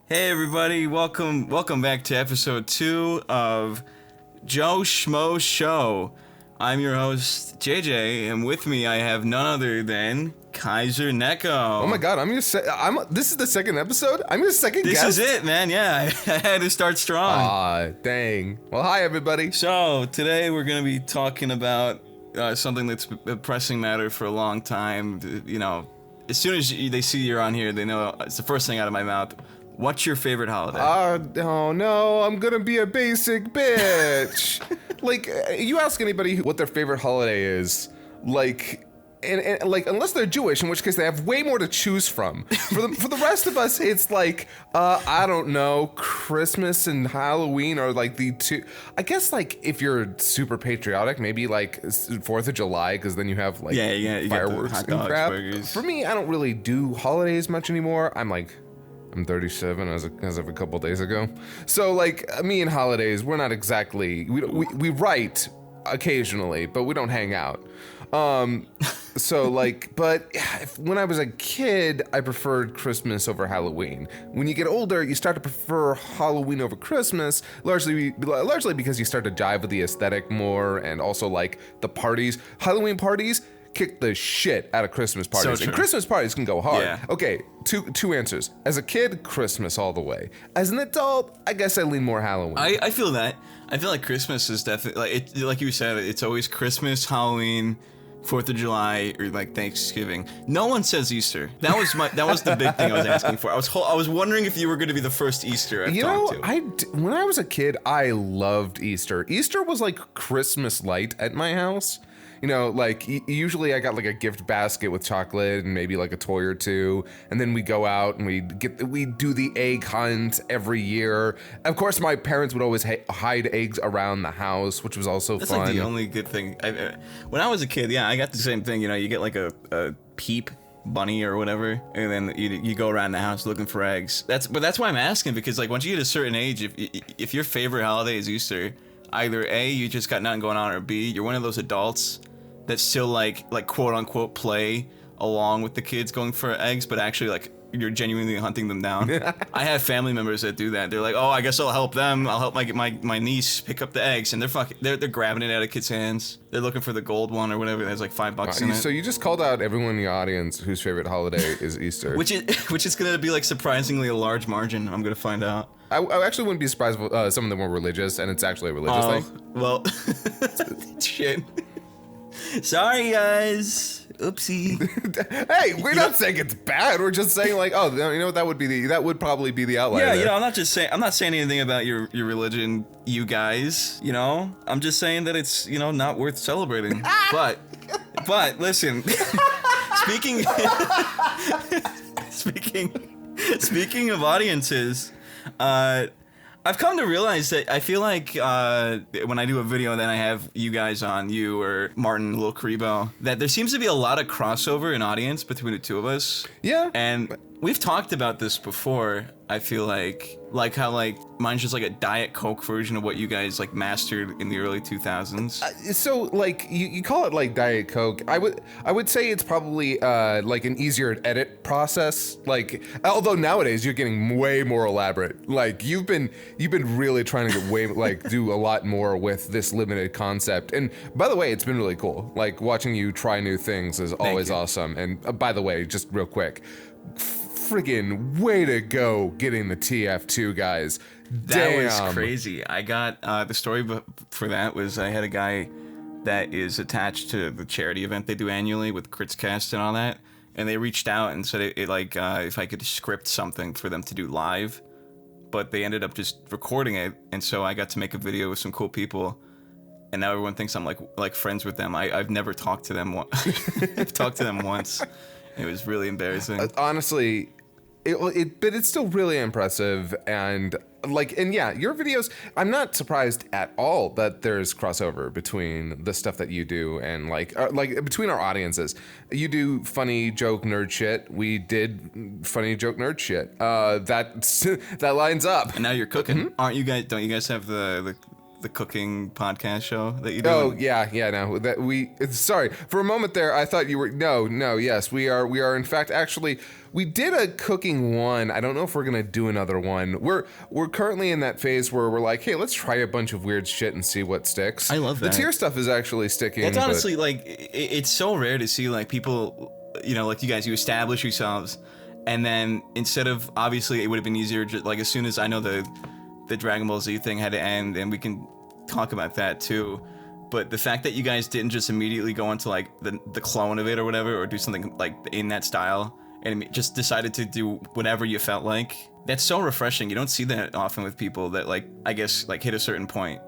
Hey everybody, welcome back to episode 2 of Joe Schmoes Show. I'm your host, JJ, and with me I have none other than KaiserNeko. Oh my god, this is the second episode? I'm your second guest? This is it, man, yeah, I had to start strong. Aw, dang. Well, hi everybody. So, today we're going to be talking about something that's a pressing matter for a long time. You know, as soon as they see you're on here, they know it's the first thing out of my mouth. What's your favorite holiday? Oh no, I'm gonna be a basic bitch. Like, you ask anybody what their favorite holiday is, like, and like, unless they're Jewish, in which case they have way more to choose from. For the rest of us, it's like, I don't know, Christmas and Halloween are like the two. I guess, like, if you're super patriotic, maybe like 4th of July, because then you have like you fireworks hot and dogs, crap. burgers. For me, I don't really do holidays much anymore. I'm 37 as of a couple days ago. So, like, me and holidays, we're not exactly, we write occasionally, but we don't hang out. So, like, but when I was a kid, I preferred Christmas over Halloween. When you get older, you start to prefer Halloween over Christmas, largely because you start to jive with the aesthetic more, and also, like, the parties. Halloween parties kick the shit out of Christmas parties. So and Christmas parties can go hard. Yeah. Okay, two answers. As a kid, Christmas all the way. As an adult, I guess I lean more Halloween. I feel that. I feel like Christmas is definitely, like you said, it's always Christmas, Halloween, 4th of July, or like Thanksgiving. No one says Easter. That was the big thing I was asking for. I was wondering if you were going to be the first Easter I've talked to. When I was a kid, I loved Easter. Easter was like Christmas light at my house. You know, like, usually I got like a gift basket with chocolate and maybe like a toy or two, and then we go out and we do the egg hunt every year. Of course, my parents would always hide eggs around the house, which was also That's fun. like the only good thing. When I was a kid, yeah, I got the same thing. You know, you get like a peep bunny or whatever, and then you go around the house looking for eggs. That's why I'm asking, because like once you get a certain age, if your favorite holiday is Easter, either A, you just got nothing going on, or B, you're one of those adults that still like quote unquote play along with the kids going for eggs, but actually like you're genuinely hunting them down. I have family members that do that. They're like, oh, I guess I'll help them. I'll help my niece pick up the eggs, and they're grabbing it out of kids' hands. They're looking for the gold one or whatever. There's like $5 in it. So you just called out everyone in the audience whose favorite holiday is Easter. which is gonna be like surprisingly a large margin. I'm gonna find out. I actually wouldn't be surprised if some of them were religious, and it's actually a religious thing. Well, shit. Sorry, guys. Oopsie. Hey, we're not saying it's bad. We're just saying, like, oh, you know, that would probably be the outlier. Yeah, there. you know, I'm not saying anything about your religion, you guys. You know, I'm just saying that it's, you know, not worth celebrating. but listen, speaking of audiences, I've come to realize that I feel like when I do a video and then I have you guys on, you or Martin Lil Karibo, that there seems to be a lot of crossover in audience between the two of us. Yeah. And we've talked about this before. I feel like how like mine's just like a Diet Coke version of what you guys like mastered in the early 2000s. So like you call it like Diet Coke. I would say it's probably like an easier edit process. Like, although nowadays you're getting way more elaborate. Like you've been really trying to get way like do a lot more with this limited concept. And by the way, it's been really cool. Like watching you try new things is always awesome. And by the way, just real quick, friggin' way to go getting the TF2, guys. That was crazy. I got the story for that was I had a guy that is attached to the charity event they do annually with Kritzcast and all that, and they reached out and said it like if I could script something for them to do live, but they ended up just recording it, and so I got to make a video with some cool people, and now everyone thinks I'm like friends with them. I've never talked to them. I've talked to them once. It was really embarrassing. Honestly, but it's still really impressive, and yeah, your videos, I'm not surprised at all that there's crossover between the stuff that you do and like between our audiences. You do funny joke nerd shit. We did funny joke nerd shit. That lines up. And now you're cooking. Aren't you guys? Don't you guys have the the cooking podcast show that you do? Oh yeah, no. Sorry for a moment there. I thought you were no. Yes, we are in fact actually. We did a cooking one. I don't know if we're gonna do another one. We're currently in that phase where we're like, hey, let's try a bunch of weird shit and see what sticks. I love that. The tier stuff is actually sticking. That's honestly like it's so rare to see like people, like you guys, you establish yourselves, and then instead of, obviously it would have been easier just like as soon as I know the Dragon Ball Z thing had to end, and we can talk about that too. But the fact that you guys didn't just immediately go into like the clone of it or whatever, or do something like in that style, and just decided to do whatever you felt like, that's so refreshing. You don't see that often with people that like, I guess, like hit a certain point,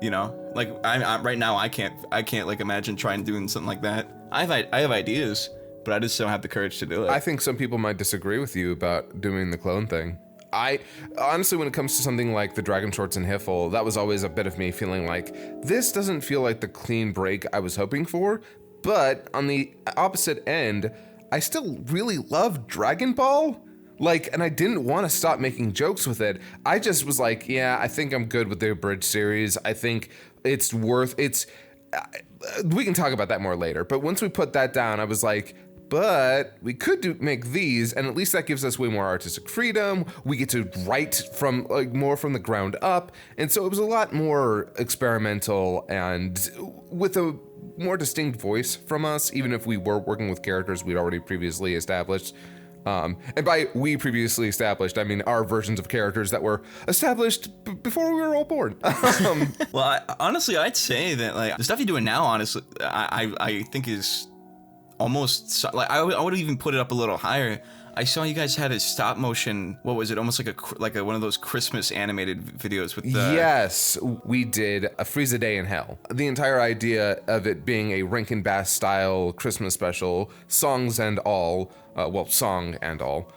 like I right now I can't like imagine trying doing something like that. I have ideas, but I just don't have the courage to do it. I think some people might disagree with you about doing the clone thing. I honestly, when it comes to something like the Dragon Shorts and Hiffle, that was always a bit of me feeling like this doesn't feel like the clean break I was hoping for. But on the opposite end, I still really love Dragon Ball. And I didn't want to stop making jokes with it. I just was like, yeah, I think I'm good with the abridged series. I think it's we can talk about that more later. But once we put that down, I was like, but we could make these, and at least that gives us way more artistic freedom. We get to write from more from the ground up, and so it was a lot more experimental and with a more distinct voice from us, even if we were working with characters we'd already previously established. And by we previously established, I mean our versions of characters that were established before we were all born. Well, honestly, I'd say that like the stuff you're doing now, honestly, I think is almost like I would even put it up a little higher. I saw you guys had a stop motion. What was it? Almost like a one of those Christmas animated videos with the. Yes, we did a Frieza Day in Hell. The entire idea of it being a Rankin Bass style Christmas special, songs and all. Song and all.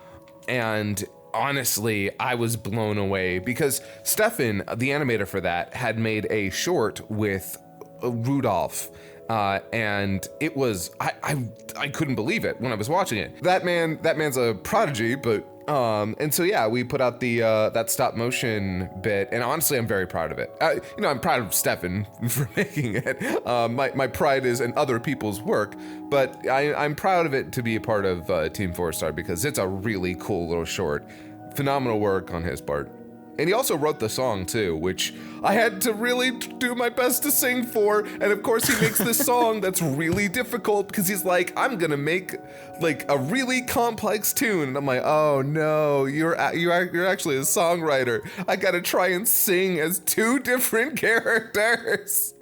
And honestly, I was blown away because Stefan, the animator for that, had made a short with Rudolph. And it was, I couldn't believe it when I was watching it. That man's a prodigy, but, and so yeah, we put out the, that stop motion bit, and honestly, I'm very proud of it. I'm proud of Stefan for making it. My pride is in other people's work, but I'm proud of it to be a part of, TeamFourStar because it's a really cool little short. Phenomenal work on his part. And he also wrote the song too, which I had to really do my best to sing for. And of course he makes this song that's really difficult because he's like, I'm gonna make like a really complex tune. And I'm like, oh no, you're actually a songwriter. I gotta try and sing as two different characters.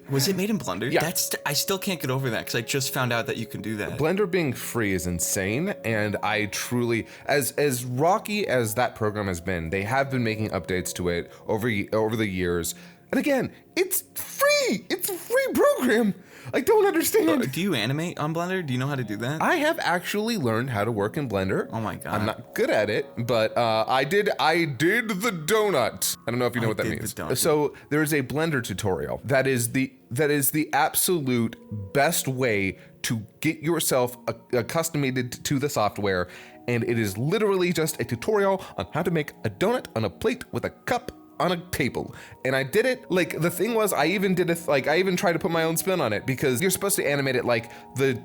Was it made in Blender? Yeah. I still can't get over that because I just found out that you can do that. Blender being free is insane, and I truly, as rocky as that program has been, they have been making updates to it over the years. And again, it's free. It's a free program. I don't understand. Do you animate on Blender? Do you know how to do that? I have actually learned how to work in Blender. Oh my god. I'm not good at it, but I did the donut. I don't know if you know what that means. So there's a Blender tutorial that is the absolute best way to get yourself accustomed to the software, and it is literally just a tutorial on how to make a donut on a plate with a cup on a table. And I did it, like, the thing was, I even tried to put my own spin on it, because you're supposed to animate it like the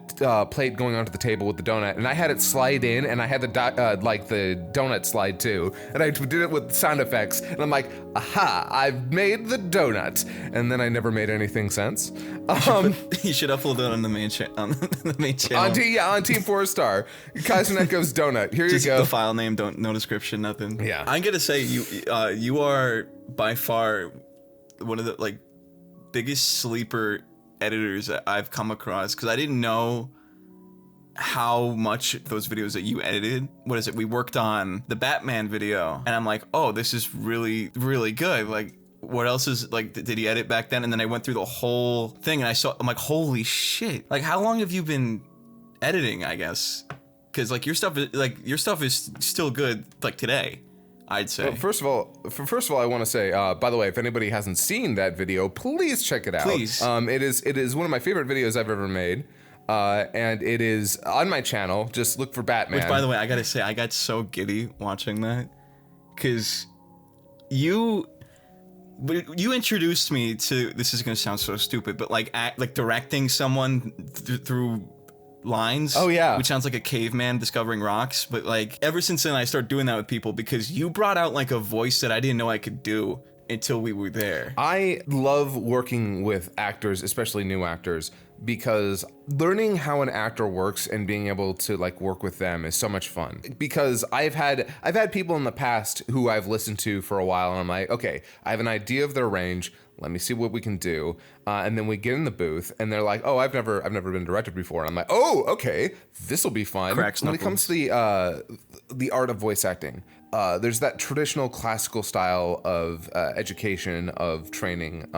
plate going onto the table with the donut, and I had it slide in, and I had the donut slide too, and I did it with sound effects, and I'm like, aha, I've made the donut, and then I never made anything since. You should upload that on the main channel. On TeamFourStar, KaiserNeko's donut. Here Just you go. The file name, no description, nothing. Yeah. I'm gonna say you are by far one of the like biggest sleeper editors that I've come across, because I didn't know how much those videos that you edited. What is it? We worked on the Batman video, and I'm like, oh, this is really, really good. Like, what else is, like, did he edit back then? And then I went through the whole thing, and I'm like, holy shit. Like, how long have you been editing, I guess? Because, like, your stuff is still good, like, today, I'd say. Well, first of all, I want to say, by the way, if anybody hasn't seen that video, please check it out. Please. It is one of my favorite videos I've ever made. And it is on my channel. Just look for Batman. Which, by the way, I gotta say, I got so giddy watching that, because you But you introduced me to, this is gonna sound so stupid, but like directing someone through lines. Oh, yeah. Which sounds like a caveman discovering rocks, but like ever since then I started doing that with people because you brought out like a voice that I didn't know I could do until we were there. I love working with actors, especially new actors, because learning how an actor works and being able to like work with them is so much fun. Because I've had people in the past who I've listened to for a while, and I'm like, okay, I have an idea of their range. Let me see what we can do. And then we get in the booth, and they're like, oh, I've never been directed before. And I'm like, oh, okay, this will be fun. When it comes to the art of voice acting, there's that traditional classical style of education, of training,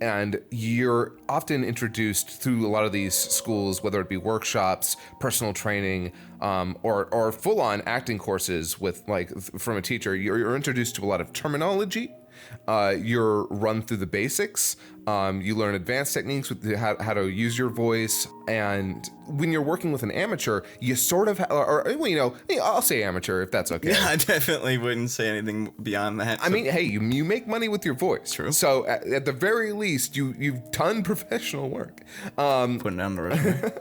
and you're often introduced through a lot of these schools, whether it be workshops, personal training, or full-on acting courses with from a teacher. You're introduced to a lot of terminology. You're run through the basics. You learn advanced techniques with how to use your voice. And when you're working with an amateur, you sort of, I'll say amateur if that's okay. Yeah, I definitely wouldn't say anything beyond that. I mean, hey, you make money with your voice. True. So at the very least, you've done professional work. Putting down the resume.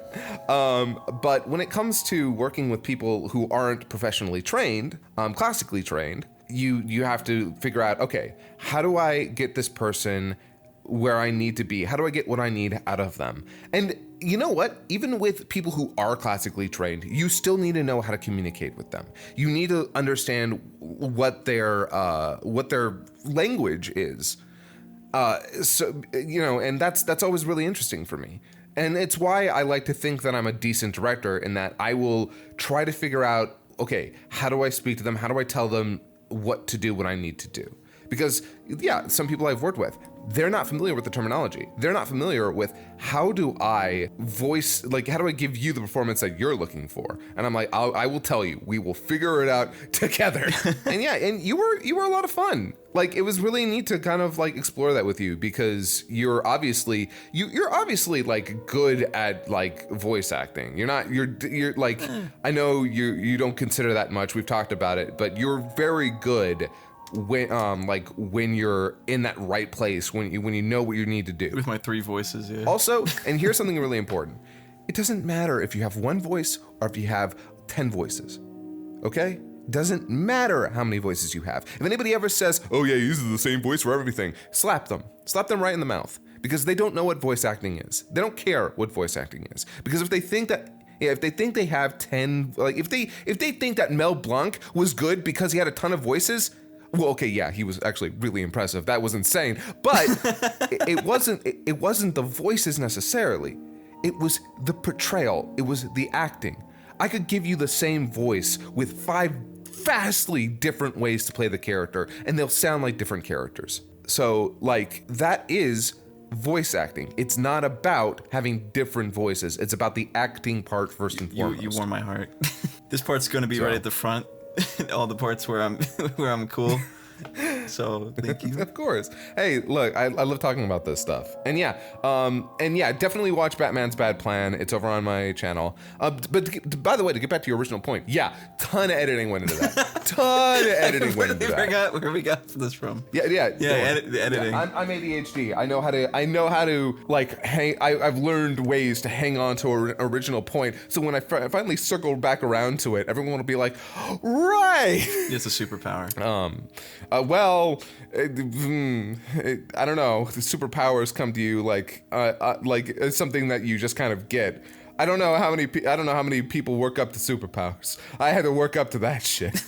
But when it comes to working with people who aren't professionally trained, classically trained, you have to figure out, okay, how do I get this person where I need to be? How do I get what I need out of them? And you know what? Even with people who are classically trained, you still need to know how to communicate with them. You need to understand what their language is. And that's always really interesting for me. And it's why I like to think that I'm a decent director, in that I will try to figure out, okay, how do I speak to them? How do I tell them what to do, what I need to do? Because, yeah, some people I've worked with, they're not familiar with the terminology. They're not familiar with how do I voice, how do I give you the performance that you're looking for? And I'm like, I will tell you, we will figure it out together. And yeah, and you were a lot of fun. It was really neat to kind of explore that with you, because you're obviously good at voice acting. You're I know you don't consider that much. We've talked about it, but you're very good when you're in that right place, when you know what you need to do. With my 3 voices, yeah. Also, and here's something really important. It doesn't matter if you have 1 voice or if you have 10 voices. Okay? Doesn't matter how many voices you have. If anybody ever says, oh yeah, he uses the same voice for everything, slap them. Slap them right in the mouth. Because they don't know what voice acting is. They don't care what voice acting is. Because if they think they have 10, if they think that Mel Blanc was good because he had a ton of voices, well, okay, yeah, he was actually really impressive. That was insane. But it wasn't the voices necessarily. It was the portrayal. It was the acting. I could give you the same voice with 5 vastly different ways to play the character, and they'll sound like different characters. So, that is voice acting. It's not about having different voices. It's about the acting part first and foremost. You warm my heart. This part's going to be right at the front. All the parts where I'm cool. So thank you. Of course. Hey, look, I love talking about this stuff. And yeah, definitely watch Batman's Bad Plan. It's over on my channel. But by the way, to get back to your original point, yeah, ton of editing went into that. Ton of editing went into that. Where we got this from? Yeah. The editing. Yeah, I'm ADHD. I know how to hang. I've learned ways to hang on to an original point. So when I finally circle back around to it, everyone will be like, right. It's a superpower. I don't know. The superpowers come to you like it's something that you just kind of get. I don't know how many people work up to superpowers. I had to work up to that shit.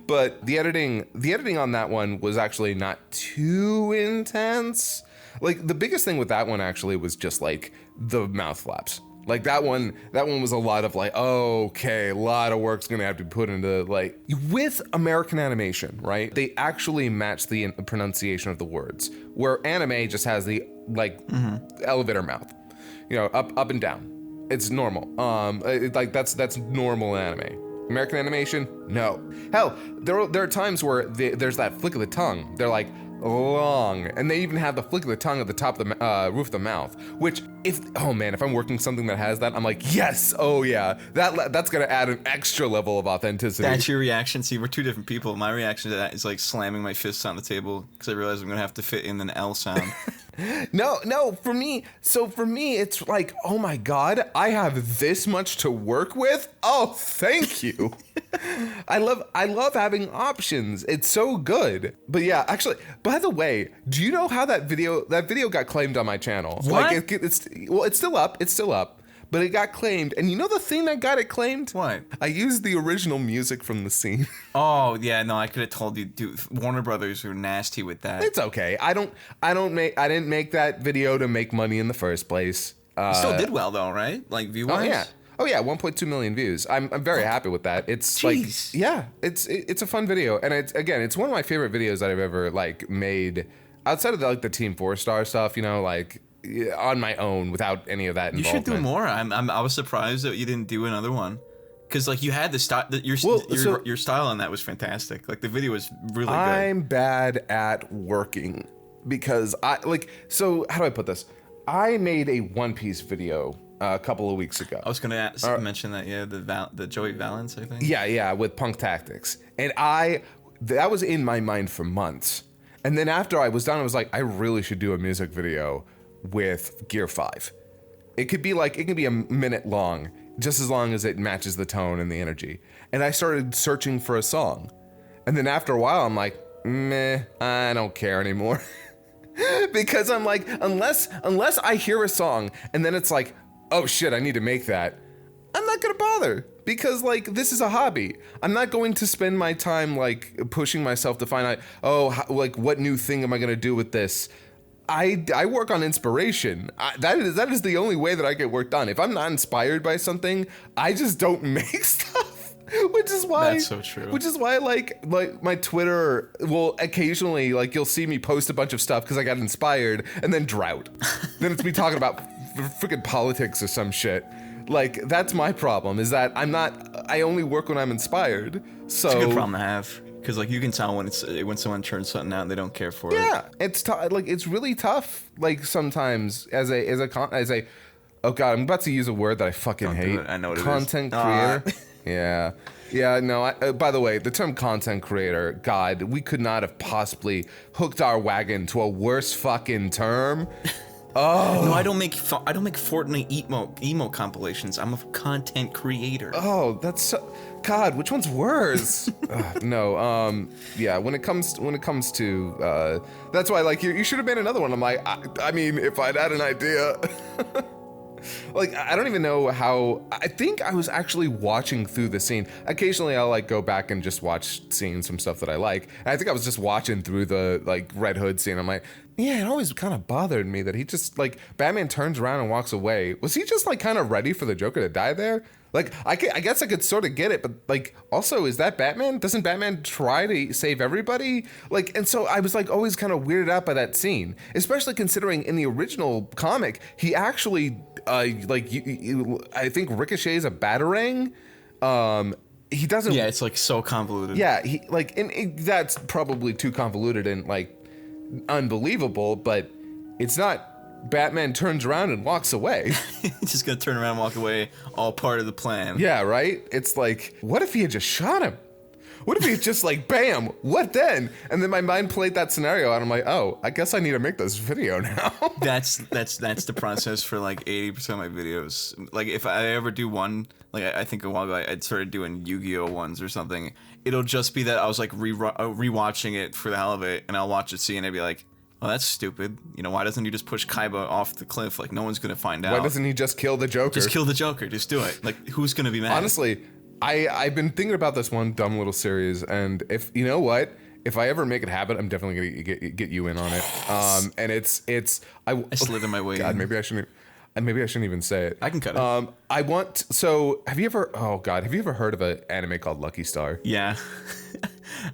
But the editing on that one was actually not too intense. The biggest thing with that one actually was just the mouth flaps. That one was a lot of okay, a lot of work's gonna have to be put into with American animation, right? They actually match the pronunciation of the words, where anime just has the elevator mouth, up and down. It's normal. That's normal anime. American animation, no. Hell, there are times where there's that flick of the tongue. They're like, long, and they even have the flick of the tongue at the top of the roof of the mouth. Which, if I'm working something that has that, I'm like, yes, oh yeah, that's gonna add an extra level of authenticity. That's your reaction. See, we're two different people. My reaction to that is like slamming my fists on the table because I realize I'm gonna have to fit in an L sound. No, for me, it's like, oh my God, I have this much to work with. Oh, thank you. I love having options. It's so good. But yeah, actually, by the way, do you know how that video got claimed on my channel? What? Like it's still up. But it got claimed, and you know the thing that got it claimed? What? I used the original music from the scene. Oh yeah, no, I could have told you, dude. Warner Brothers are nasty with that. It's okay. I didn't make that video to make money in the first place. You still did well though, right? Like view-wise? Oh yeah, 1.2 million views. I'm very happy with that. It's Jeez. like, yeah, it's a fun video, and it's one of my favorite videos that I've ever like made outside of the TeamFourStar stuff. You know, like on my own without any of that involvement. You should do more. I was surprised that you didn't do another one. Because like you had the style, your style on that was fantastic. Like the video was really good. I'm bad at working because so how do I put this? I made a One Piece video a couple of weeks ago. I was gonna mention that, yeah, the Joey Valance, I think. Yeah, with Punk Tactics, and that was in my mind for months. And then after I was done, I was like, I really should do a music video with Gear 5. It could be a minute long, just as long as it matches the tone and the energy. And I started searching for a song. And then after a while, I'm like, meh, I don't care anymore. Because I'm like, unless I hear a song and then it's like, oh shit, I need to make that, I'm not gonna bother. Because like, this is a hobby. I'm not going to spend my time like pushing myself to find out, what new thing am I gonna do with this? I work on inspiration. That is the only way that I get work done. If I'm not inspired by something, I just don't make stuff. Which is why that's so true. Which is why like my Twitter will occasionally, like, you'll see me post a bunch of stuff because I got inspired, and then drought. Then it's me talking about freaking politics or some shit. Like, that's my problem, is that I only work when I'm inspired. So it's a good problem to have. Because like you can tell when someone turns something out and they don't care for it. Yeah, it's really tough. Like sometimes as a oh god, I'm about to use a word that I fucking hate. I know what it is. Content creator. Yeah. No. By the way, the term content creator, God, we could not have possibly hooked our wagon to a worse fucking term. Oh no, I don't make Fortnite emo compilations. I'm a content creator. Oh, that's so, God, which one's worse? No, yeah. When it comes to that's why, like, you should have made another one. I'm like, I mean, if I'd had an idea. Like, I don't even know how. I think I was actually watching through the scene. Occasionally, I'll like go back and just watch scenes from stuff that I like. And I think I was just watching through the like Red Hood scene. I'm like, yeah, it always kind of bothered me that he just like Batman turns around and walks away. Was he just like kind of ready for the Joker to die there? Like, I guess I could sort of get it, but like, also, is that Batman? Doesn't Batman try to save everybody? Like, and so I was like always kind of weirded out by that scene, especially considering in the original comic, he actually, I think ricochets a batarang. He doesn't. Yeah, it's like so convoluted. Yeah, that's probably too convoluted and like unbelievable, but it's not. Batman turns around and walks away. He's just gonna turn around and walk away, all part of the plan. Yeah, right? It's like, what if he had just shot him? What if he just like, bam, what then? And then my mind played that scenario and I'm like, oh, I guess I need to make this video now. That's the process for like 80% of my videos. Like if I ever do one, like I think a while ago I started doing Yu-Gi-Oh ones or something. It'll just be that I was like rewatching it for the hell of it, and I'll watch it see and I'd be like, oh, that's stupid. You know, why doesn't he just push Kaiba off the cliff? Like, no one's going to find out. Why doesn't he just kill the Joker? Just kill the Joker. Just do it. Like, who's going to be mad? Honestly, I've been thinking about this one dumb little series, and if, you know what? If I ever make it happen, I'm definitely going to get you in on it. And it's... I slither my way God, in. maybe I shouldn't even say it. I can cut it. Have you ever heard of an anime called Lucky Star? Yeah.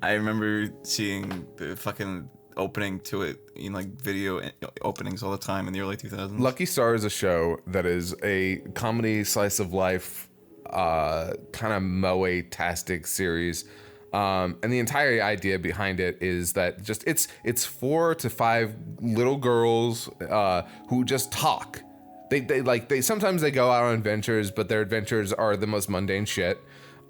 I remember seeing the fucking opening to it in like video openings all the time in the early 2000s. Lucky Star is a show that is a comedy slice of life kind of moe-tastic series And the entire idea behind it is that just it's 4 to 5 little girls who just talk. They sometimes they go out on adventures, but their adventures are the most mundane shit.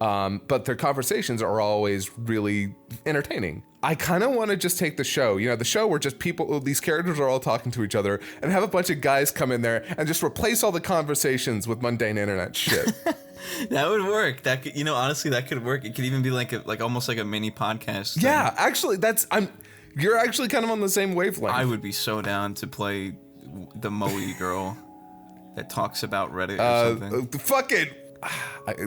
But their conversations are always really entertaining. I kind of want to just take the show, the show where just these characters are all talking to each other, and have a bunch of guys come in there and just replace all the conversations with mundane internet shit. That would work. That could, honestly, that could work. It could even be like almost like a mini podcast thing. Yeah, actually, you're actually kind of on the same wavelength. I would be so down to play the Moe girl that talks about Reddit or something. Fuck it.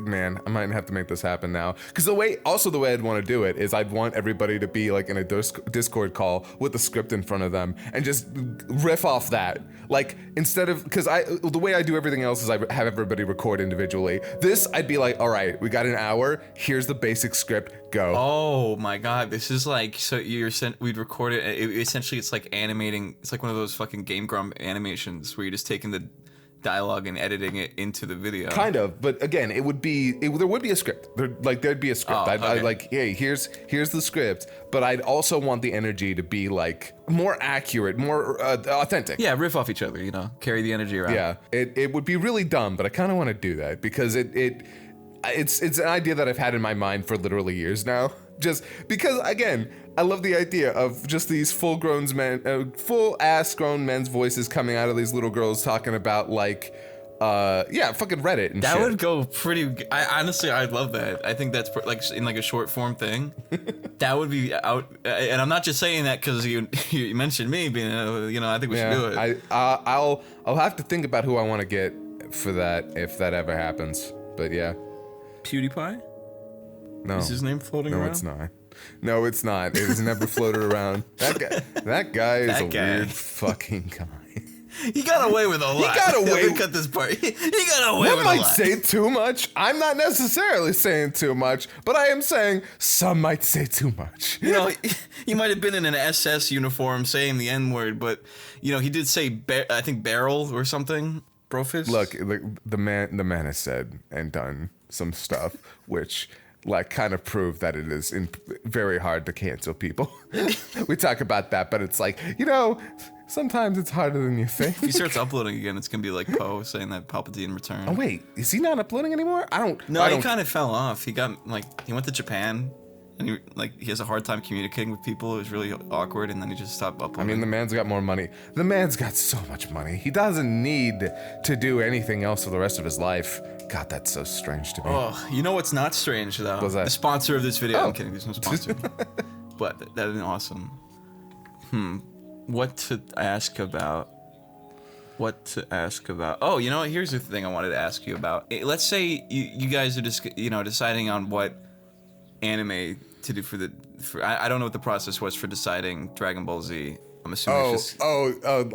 Man, I might have to make this happen now. Because the way I'd want to do it is I'd want everybody to be like in a Discord call with the script in front of them and just riff off that. Like, instead of, because the way I do everything else is I have everybody record individually. This, I'd be like, all right, we got an hour. Here's the basic script. Go. Oh my God. This is like, so we'd record it. Essentially, it's like animating. It's like one of those fucking Game Grump animations where you're just taking the dialogue and editing it into the video. Kind of, but again, there would be a script. There'd be a script. Oh, okay. I'd like, hey, here's the script, but I'd also want the energy to be like more accurate, more authentic. Yeah, riff off each other, carry the energy around. Yeah, it would be really dumb, but I kind of want to do that because it's an idea that I've had in my mind for literally years now. Just because, again, I love the idea of just these full-ass grown men's voices coming out of these little girls talking about like, fucking Reddit and shit. That would go pretty. Honestly, I'd love that. I think that's like in like a short form thing. That would be out. And I'm not just saying that because you mentioned me being, I think we should do it. I'll have to think about who I want to get for that if that ever happens. But yeah. PewDiePie? No. Is his name floating around? No, it's not. No, it's not. It has never floated around. That guy is a weird fucking guy. He got away with a lot. He got away. Cut this part. He got away with a lot. One might say too much. I'm not necessarily saying too much, but I am saying some might say too much. He might have been in an SS uniform saying the N-word, but he did say I think barrel or something. Brofist. Look, the man has said and done some stuff which kind of prove that it is very hard to cancel people. We talk about that, but it's like, sometimes it's harder than you think. If he starts uploading again, it's going to be like Poe saying that Palpatine returned. Oh, wait. Is he not uploading anymore? He kind of fell off. He got, he went to Japan, and he has a hard time communicating with people. It was really awkward, and then he just stopped uploading. I mean, the man's got more money. The man's got so much money. He doesn't need to do anything else for the rest of his life. God, that's so strange to me. Oh, you know what's not strange, though? What's that? The sponsor of this video. Oh. I'm kidding. There's no sponsor. But that is awesome. What to ask about? Oh, you know what? Here's the thing I wanted to ask you about. Let's say you guys are just, deciding on what anime to do for I don't know what the process was for deciding Dragon Ball Z. I'm assuming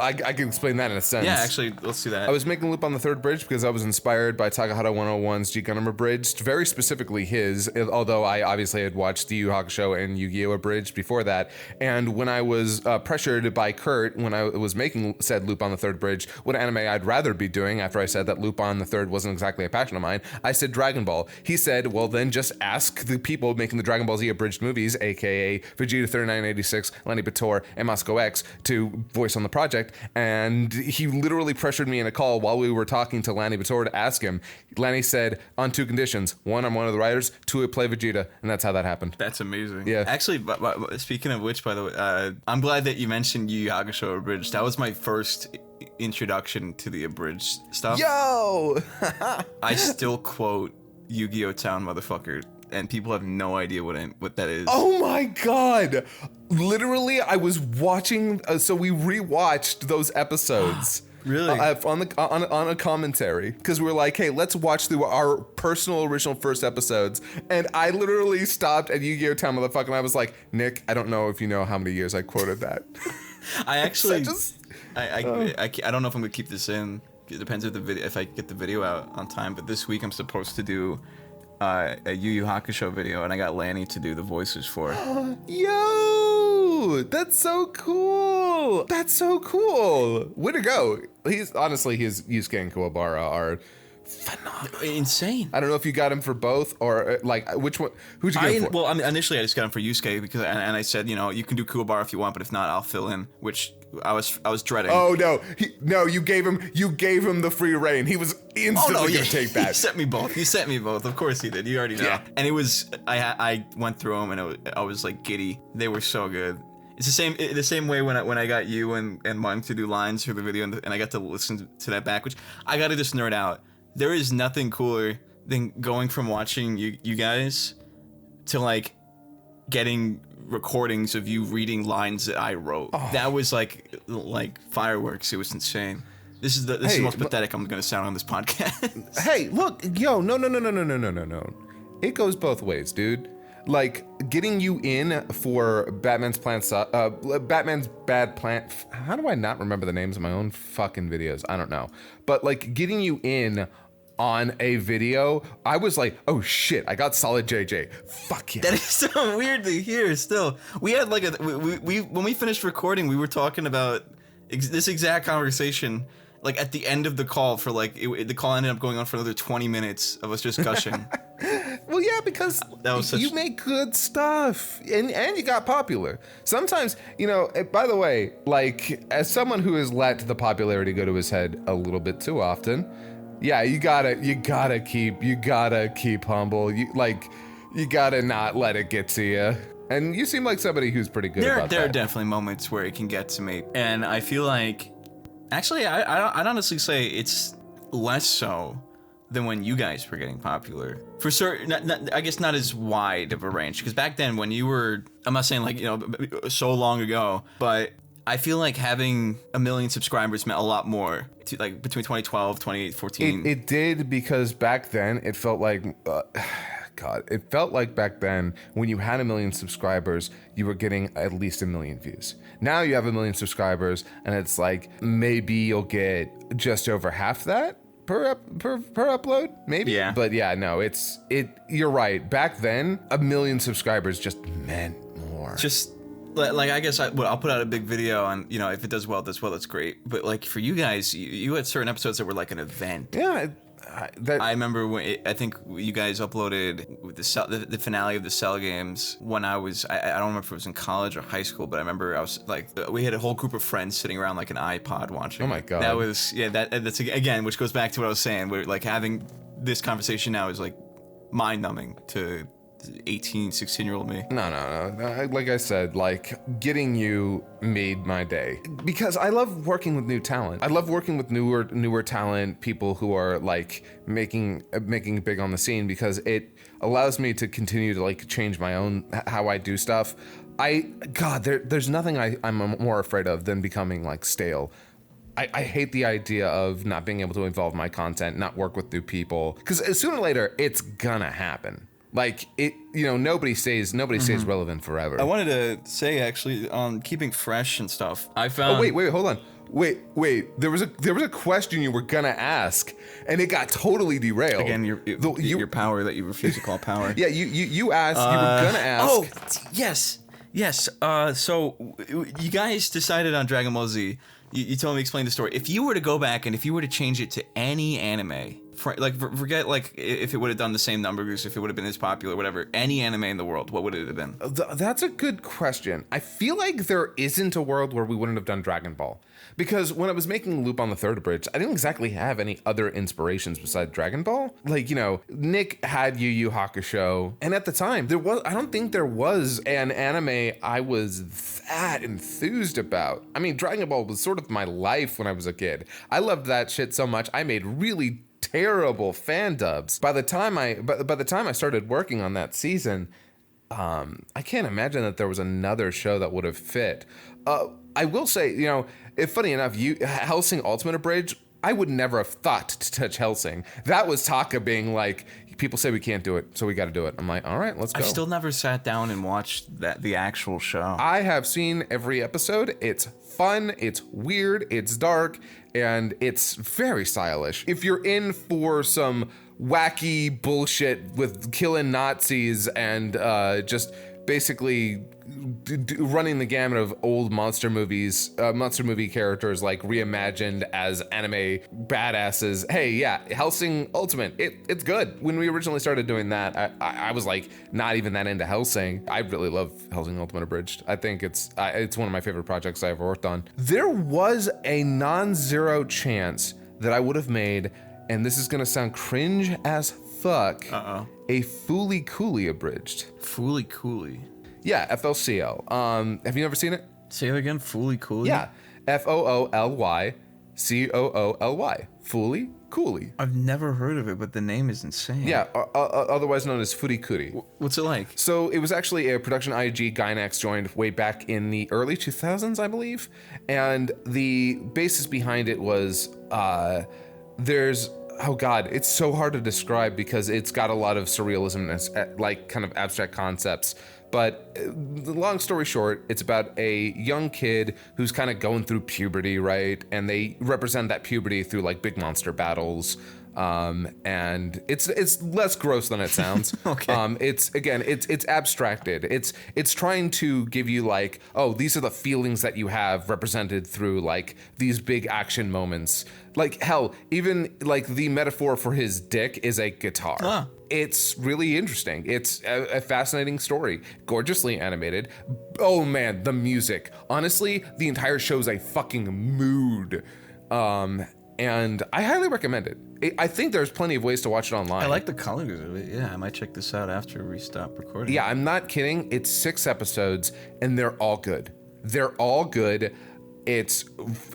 I can explain that in a sense. Yeah, actually, let's do that. I was making Loop on the Third Bridge because I was inspired by Takahata 101's G Gundam Abridged, very specifically his, although I obviously had watched Yu Yu Hakusho and Yu-Gi-Oh! Abridged before that. And when I was pressured by Kurt when I was making said Loop on the Third Bridge, what anime I'd rather be doing after I said that Loop on the Third wasn't exactly a passion of mine, I said Dragon Ball. He said, well, then just ask the people making the Dragon Ball Z Abridged movies, aka Vegeta 3986, Lenny Bator, and Moscow X, to voice on the project, and he literally pressured me in a call while we were talking to Lanny Bator to ask him. Lanny said, on 2 conditions. 1, I'm one of the writers. 2, I play Vegeta, and that's how that happened. That's amazing. Yeah. Actually, but speaking of which, by the way, I'm glad that you mentioned Yu Yu Hakusho Abridged. That was my first introduction to the Abridged stuff. Yo! I still quote Yu-Gi-Oh! Town, motherfucker, and people have no idea what that is. Oh my god! Literally, I was watching. So we rewatched those episodes. Really? On a commentary, because we were like, hey, let's watch through our personal original first episodes. And I literally stopped at Yu-Gi-Oh! Town, motherfucker, and I was like, Nick, I don't know if you know how many years I quoted that. I actually, I don't know if I'm gonna keep this in. It depends if I get the video out on time. But this week I'm supposed to do a Yu Yu Hakusho video, and I got Lanny to do the voices for. Yo, that's so cool. That's so cool. Way to go. He's Yusuke and Kuwabara are phenomenal. Insane. I don't know if you got him for both or like which one. Who'd you get him for? Well, I mean, initially I just got him for Yusuke because, and I said, you can do Kuwabara if you want, but if not, I'll fill in. Which I was dreading. Oh no, you gave him the free reign. He was instantly gonna take that. He sent me both. Of course he did. You already know. Yeah. And it was I went through them and I was like giddy. They were so good. It's the same way when I got you and Monk to do lines for the video and I got to listen to that back, which I got to just nerd out. There is nothing cooler than going from watching you guys to like getting recordings of you reading lines that I wrote. Oh. That was like fireworks. It was insane. This is the most pathetic I'm gonna sound on this podcast. Hey, look, yo, no. It goes both ways, dude. Like getting you in for Batman's Bad Plan. How do I not remember the names of my own fucking videos? I don't know. But like getting you in on a video, I was like, oh shit, I got solid JJ. Fuck yeah. That is so weird to hear still. We had like we when we finished recording, we were talking about this exact conversation like at the end of the call for like the call ended up going on for another 20 minutes of us just gushing. Well, yeah, because you make good stuff and you got popular. Sometimes, by the way, like as someone who has let the popularity go to his head a little bit too often, yeah, you gotta keep humble. You gotta not let it get to you. And you seem like somebody who's pretty good about that. There are definitely moments where it can get to me. And I feel like, actually, I'd honestly say it's less so than when you guys were getting popular. For certain, I guess not as wide of a range. Because back then when you were, I'm not saying like, so long ago, but I feel like having 1 million subscribers meant a lot more to, like between 2012, 2014. It did, because back then it felt like, it felt like back then when you had 1 million subscribers, you were getting at least 1 million views. Now you have 1 million subscribers and it's like maybe you'll get just over half that per upload, maybe. Yeah. But yeah, no, you're right. Back then, 1 million subscribers just meant more. Just like, I guess I'll put out a big video and if it does well, that's great. But like for you guys, you had certain episodes that were like an event. Yeah. I remember when I think you guys uploaded the finale of the Cell games when I don't remember if it was in college or high school, but I remember I was like, we had a whole group of friends sitting around like an iPod watching. Oh my god. That was that's again, which goes back to what I was saying, where like having this conversation now is like mind numbing to 18, 16-year-old me. No. Like I said, like getting you made my day, because I love working with new talent. I love working with newer talent, people who are like making big on the scene, because it allows me to continue to like change my own how I do stuff. There's nothing I'm more afraid of than becoming like stale. I hate the idea of not being able to evolve my content, not work with new people, because sooner or later it's gonna happen. Like it, nobody stays relevant forever. I wanted to say actually on keeping fresh and stuff. I found. Oh wait, hold on. Wait. There was a question you were gonna ask, and it got totally derailed. Again, your power that you refuse to call power. Yeah, you asked. You were gonna ask. Oh yes. So you guys decided on Dragon Ball Z. You told me, explain the story. If you were to go back and if you were to change it to any anime, forget like if it would have done the same numbers, if it would have been as popular, whatever, any anime in the world, what would it have been? That's a good question. I feel like there isn't a world where we wouldn't have done Dragon Ball. Because when I was making Loop on the Third Bridge, I didn't exactly have any other inspirations besides Dragon Ball. Like, Nick had Yu Yu Hakusho, and at the time, I don't think there was an anime I was that enthused about. I mean, Dragon Ball was sort of my life when I was a kid. I loved that shit so much, I made really terrible fan dubs. By the time I started working on that season, I can't imagine that there was another show that would have fit. I will say, if funny enough, Hellsing Ultimate Abridged, I would never have thought to touch Hellsing. That was Taka being like, people say we can't do it, so we got to do it. I'm like, all right, let's go. I've still never sat down and watched the actual show. I have seen every episode. It's fun, it's weird, it's dark, and it's very stylish. If you're in for some wacky bullshit with killing Nazis and just basically running the gamut of old monster movie characters like reimagined as anime badasses. Hey, yeah, Hellsing Ultimate, it's good. When we originally started doing that, I was like not even that into Hellsing. I really love Hellsing Ultimate Abridged. I think it's one of my favorite projects I ever worked on. There was a non-zero chance that I would have made, and this is gonna sound cringe as fuck, a Fooly Cooly Abridged. Fooly Cooly. Yeah, FLCL. Have you ever seen it? Say it again. Fooly Cooly. Yeah, FOOLY COOLY. Fooly Cooly. I've never heard of it, but the name is insane. Yeah, otherwise known as Footy Cooty. What's it like? So it was actually a production IG Gynax joined way back in the early 2000s, I believe. And the basis behind it was oh God, it's so hard to describe because it's got a lot of surrealism, like kind of abstract concepts. But long story short, it's about a young kid who's kind of going through puberty, right? And they represent that puberty through like big monster battles. And it's less gross than it sounds. Okay. It's abstracted. It's trying to give you like, oh, these are the feelings that you have represented through like these big action moments. Like hell, even like the metaphor for his dick is a guitar. It's really interesting. It's a fascinating story, gorgeously animated. Oh man, the music. Honestly, the entire show's a fucking mood. And I highly recommend it. I think there's plenty of ways to watch it online. I like the colors of it. Yeah, I might check this out after we stop recording. Yeah, I'm not kidding. It's 6 episodes, and they're all good. They're all good. It's,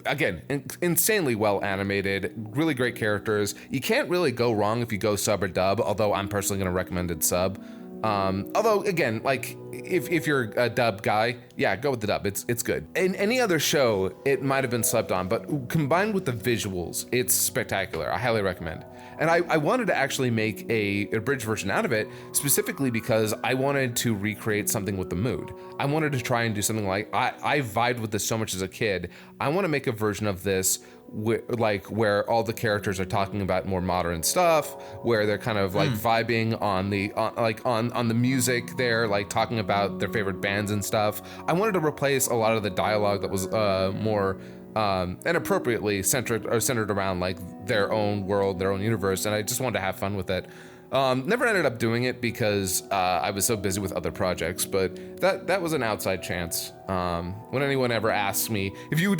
again, insanely well animated, really great characters. You can't really go wrong if you go sub or dub, although I'm personally going to recommend it sub. Although, again, like, if you're a dub guy, yeah, go with the dub. It's good. In any other show, it might have been slept on, but combined with the visuals, it's spectacular. I highly recommend. And I wanted to actually make a abridged version out of it, specifically because I wanted to recreate something with the mood. I wanted to try and do something like, I vibed with this so much as a kid. I want to make a version of this where all the characters are talking about more modern stuff, where they're kind of like vibing on the music there, like talking about their favorite bands and stuff. I wanted to replace a lot of the dialogue that was more and appropriately centered around like their own world, their own universe, and I just wanted to have fun with it. Never ended up doing it because I was so busy with other projects, but that was an outside chance. When anyone ever asks me if you were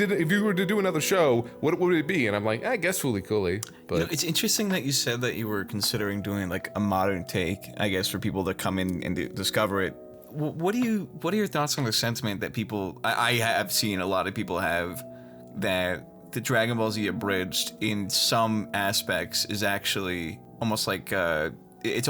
to do another show, what would it be? And I'm like, I guess Fooly Cooly. But you know, it's interesting that you said that you were considering doing like a modern take, I guess, for people to come in and discover it. What are your thoughts on the sentiment that people I have seen a lot of people have, that the Dragon Ball Z Abridged in some aspects is actually almost like it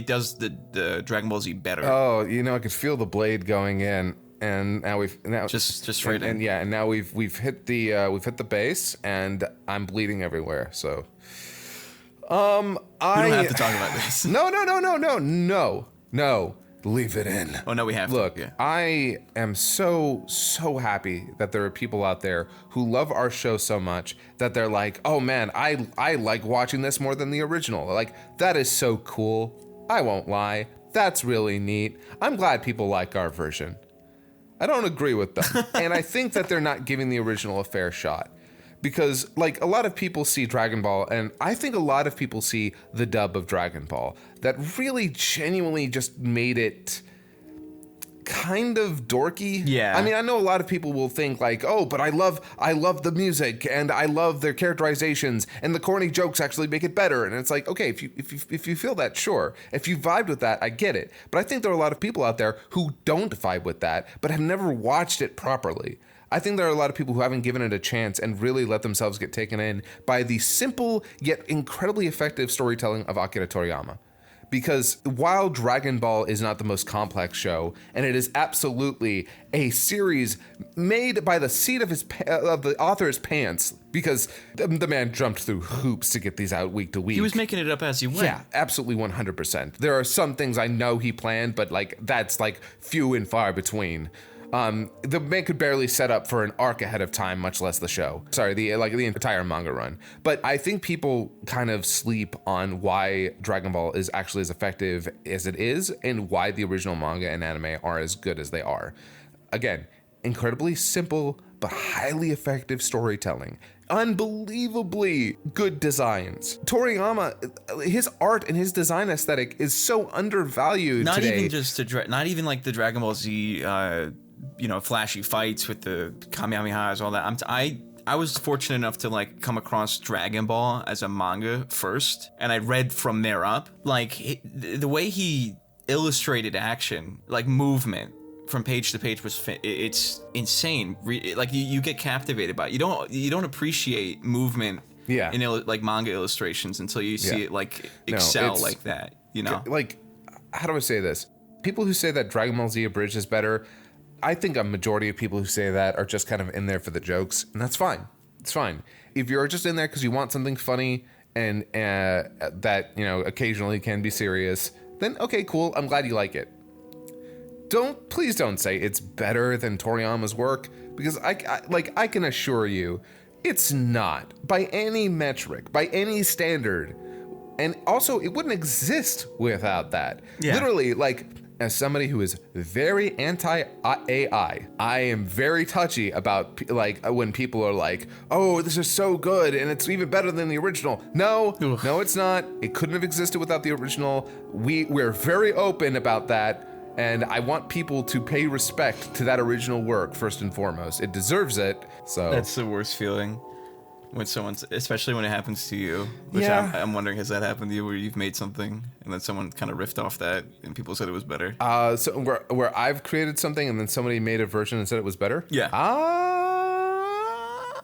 does the Dragon Ball Z better. Oh, I could feel the blade going in, and now just right in. And now we've hit the base, and I'm bleeding everywhere. So, we don't have to talk about this. No. Leave it in. Oh no, we have Look, to. Yeah. I am so happy that there are people out there who love our show so much that they're like, oh man, I like watching this more than the original. Like, that is so cool. I won't lie. That's really neat. I'm glad people like our version. I don't agree with them. And I think that they're not giving the original a fair shot. Because, like, a lot of people see Dragon Ball, and I think a lot of people see the dub of Dragon Ball that really genuinely just made it kind of dorky. Yeah. I mean, I know a lot of people will think like, oh, but I love the music, and I love their characterizations, and the corny jokes actually make it better. And it's like, okay, if you feel that, sure. If you vibed with that, I get it. But I think there are a lot of people out there who don't vibe with that, but have never watched it properly. I think there are a lot of people who haven't given it a chance and really let themselves get taken in by the simple yet incredibly effective storytelling of Akira Toriyama. Because while Dragon Ball is not the most complex show, and it is absolutely a series made by the seat of the author's pants, because the man jumped through hoops to get these out week to week. He was making it up as he went. Yeah, absolutely 100%. There are some things I know he planned, but like that's like few and far between. The man could barely set up for an arc ahead of time, much less the show. Sorry, the entire manga run. But I think people kind of sleep on why Dragon Ball is actually as effective as it is, and why the original manga and anime are as good as they are. Again, incredibly simple but highly effective storytelling. Unbelievably good designs. Toriyama, his art and his design aesthetic is so undervalued not today. Even just not even like the Dragon Ball Z, flashy fights with the Kamehamehas, all that. I was fortunate enough to like come across Dragon Ball as a manga first, and I read from there up. Like the way he illustrated action, like movement from page to page, it's insane. Like you get captivated by it. You don't appreciate movement in like manga illustrations until you see it like excel like that. Like, how do I say this? People who say that Dragon Ball Z Abridged is better, I think a majority of people who say that are just kind of in there for the jokes, and that's fine. It's fine. If you're just in there because you want something funny and that occasionally can be serious, then okay, cool. I'm glad you like it. Please don't say it's better than Toriyama's work, because I can assure you, it's not by any metric, by any standard, and also it wouldn't exist without that. Yeah. Literally, like, as somebody who is very anti-AI, I am very touchy about like when people are like, "Oh, this is so good and it's even better than the original." No, it's not. It couldn't have existed without the original. We're very open about that. And I want people to pay respect to that original work first and foremost. It deserves it. So that's the worst feeling when especially when it happens to you. Which I'm wondering, has that happened to you, where you've made something and then someone kind of riffed off that and people said it was better? So where I've created something and then somebody made a version and said it was better? Yeah.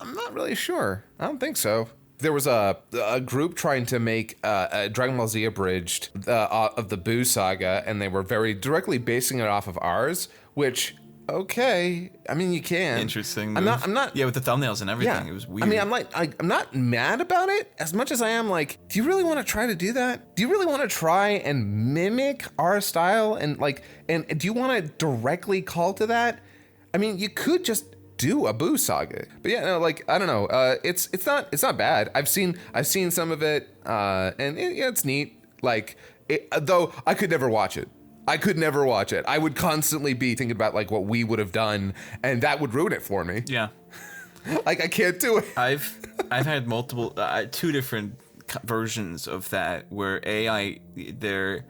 I'm not really sure. I don't think so. There was a group trying to make a Dragon Ball Z Abridged of the Boo saga, and they were very directly basing it off of ours, which, okay, I mean, you can. Interesting. I'm not. Yeah, with the thumbnails and everything, Yeah. it was weird. I mean, I'm not mad about it as much as I am like, do you really want to try to do that? Do you really want to try and mimic our style and do you want to directly call to that? I mean, you could just do a Boo saga, but yeah, no, like, I don't know. It's not bad. I've seen some of it, and it's neat. Like, though I could never watch it. I would constantly be thinking about like what we would have done, and that would ruin it for me. Yeah. Like, I can't do it. I've had multiple, two different versions of that where they're,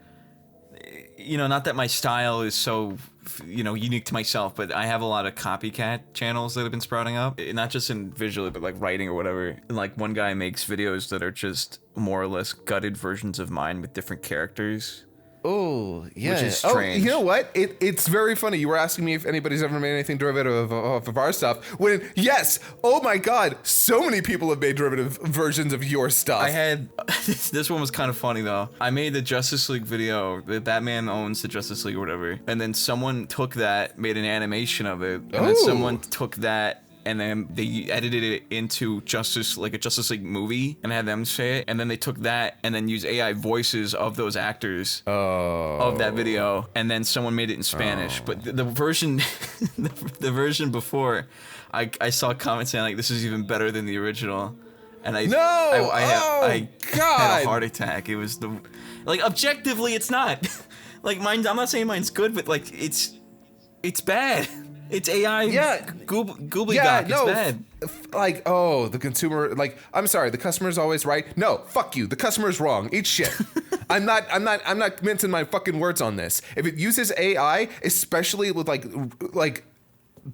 not that my style is so, unique to myself, but I have a lot of copycat channels that have been sprouting up, not just in visually, but like writing or whatever. And like one guy makes videos that are just more or less gutted versions of mine with different characters. Oh, yeah. Which is strange. Oh, you know what? It's very funny. You were asking me if anybody's ever made anything derivative of our stuff. When, yes, oh my God, so many people have made derivative versions of your stuff. I had, this one was kind of funny though. I made the Justice League video, the Batman owns the Justice League or whatever. And then someone took that, made an animation of it. And then someone took that, and then they edited it into a Justice League movie and had them say it. And then they took that and then used AI voices of those actors of that video. And then someone made it in Spanish. But the version, the version before, I saw comments saying like, this is even better than the original. And I had a heart attack. It was objectively, it's not. Like, mine, I'm not saying mine's good, but like, it's bad. It's AI. Yeah, gobbledygook. It's bad. The consumer. Like, I'm sorry, the customer's always right. No, fuck you. The customer's wrong. Eat shit. I'm not mincing my fucking words on this. If it uses AI, especially with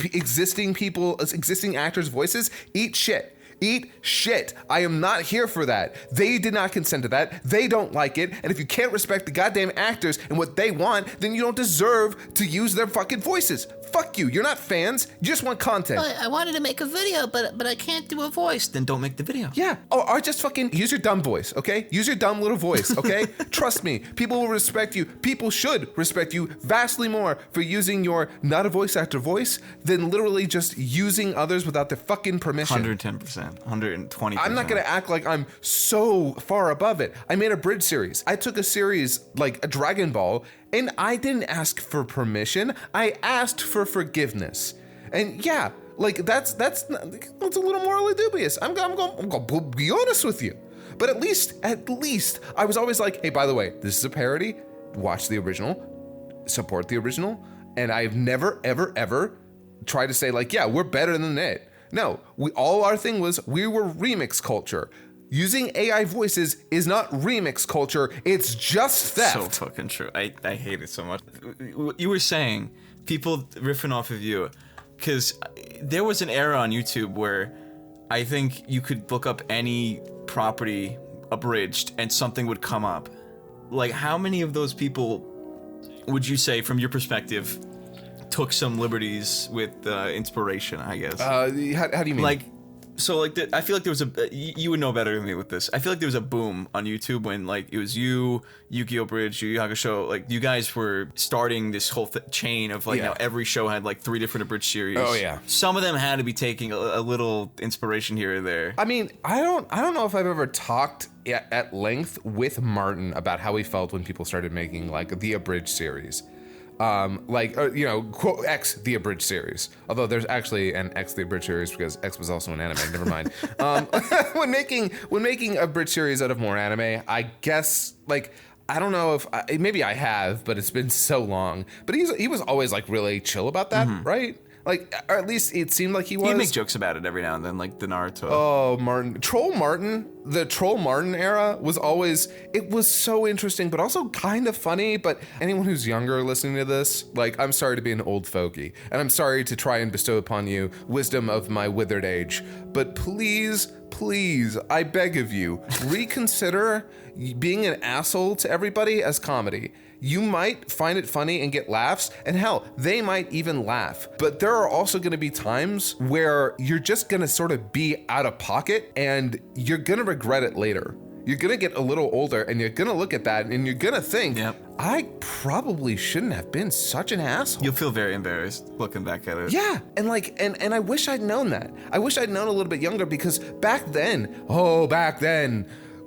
existing actors' voices, eat shit. Eat shit. I am not here for that. They did not consent to that. They don't like it. And if you can't respect the goddamn actors and what they want, then you don't deserve to use their fucking voices. Fuck you. You're not fans. You just want content. I wanted to make a video, but I can't do a voice. Then don't make the video. Yeah. Or just fucking use your dumb voice, okay? Use your dumb little voice, okay? Trust me. People will respect you. People should respect you vastly more for using your not a voice actor voice than literally just using others without their fucking permission. 110%. 120%. I'm not going to act like I'm so far above it. I made a bridge series. I took a series like a Dragon Ball And I didn't ask for permission. I asked for forgiveness. And yeah, like that's a little morally dubious. I'm gonna be honest with you. But at least I was always like, hey, by the way, this is a parody. Watch the original, support the original. And I've never, ever, ever tried to say like, yeah, we're better than it. No, our thing was we were remix culture. Using AI voices is not remix culture. It's just theft. So fucking true. I hate it so much. You were saying people riffing off of you, because there was an era on YouTube where I think you could look up any property abridged and something would come up. Like, how many of those people would you say, from your perspective, took some liberties with inspiration, I guess? How do you mean? Like, so like, I feel like there was you would know better than me with this. I feel like there was a boom on YouTube when like it was you, Yu-Gi-Oh! Bridge, Yu Yu Hakusho, like you guys were starting this whole chain of like, now every show had like 3 different abridged series. Oh yeah. Some of them had to be taking a little inspiration here or there. I mean, I don't know if I've ever talked at length with Martin about how he felt when people started making like the abridged series. Quote X the abridged series. Although there's actually an X the abridged series because X was also an anime. Never mind. When making a abridged series out of more anime, I guess like I don't know if maybe I have, but it's been so long. But he was always like really chill about that, right? Like, or at least it seemed like he was. He'd make jokes about it every now and then, like the Naruto. Oh, Martin. The Troll Martin era was always, it was so interesting, but also kind of funny. But anyone who's younger listening to this, like, I'm sorry to be an old fogey. And I'm sorry to try and bestow upon you wisdom of my withered age. But please, I beg of you, reconsider being an asshole to everybody as comedy. You might find it funny and get laughs, and hell, they might even laugh. But there are also gonna be times where you're just gonna sort of be out of pocket and you're gonna regret it later. You're gonna get a little older and you're gonna look at that and you're gonna think, I probably shouldn't have been such an asshole. You'll feel very embarrassed looking back at it. Yeah, and I wish I'd known that. I wish I'd known a little bit younger because back then,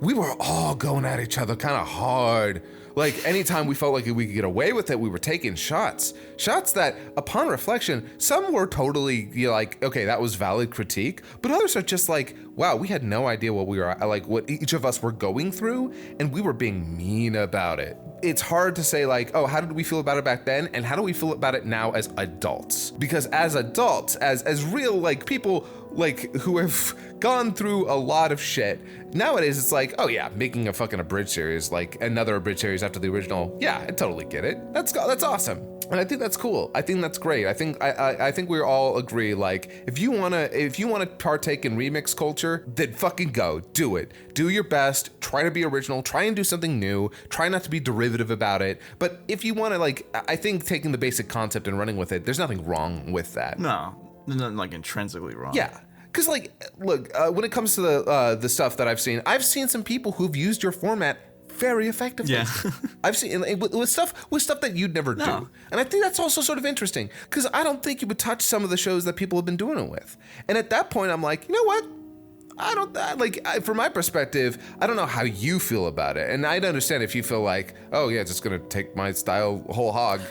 we were all going at each other kind of hard. Like, anytime we felt like we could get away with it, we were taking shots. Shots that, upon reflection, some were totally, like, okay, that was valid critique, but others are just like, wow, we had no idea what each of us were going through, and we were being mean about it. It's hard to say, like, oh, how did we feel about it back then, and how do we feel about it now as adults? Because as adults, as real, like, people, like, who have gone through a lot of shit, nowadays it's like, oh yeah, making a fucking abridged series, like another abridged series after the original, yeah, I totally get it. That's awesome. And I think that's cool. I think that's great. I think we all agree, like, if you wanna partake in remix culture, then fucking go. Do it. Do your best. Try to be original. Try and do something new. Try not to be derivative about it. But if you wanna, like, I think taking the basic concept and running with it, there's nothing wrong with that. No, nothing like intrinsically wrong. Yeah. Because, like, look, when it comes to the stuff that I've seen some people who've used your format very effectively. Yeah. I've seen with stuff that you'd never do. And I think that's also sort of interesting because I don't think you would touch some of the shows that people have been doing it with. And at that point, I'm like, you know what? From my perspective, I don't know how you feel about it. And I'd understand if you feel like, oh, yeah, it's just going to take my style whole hog.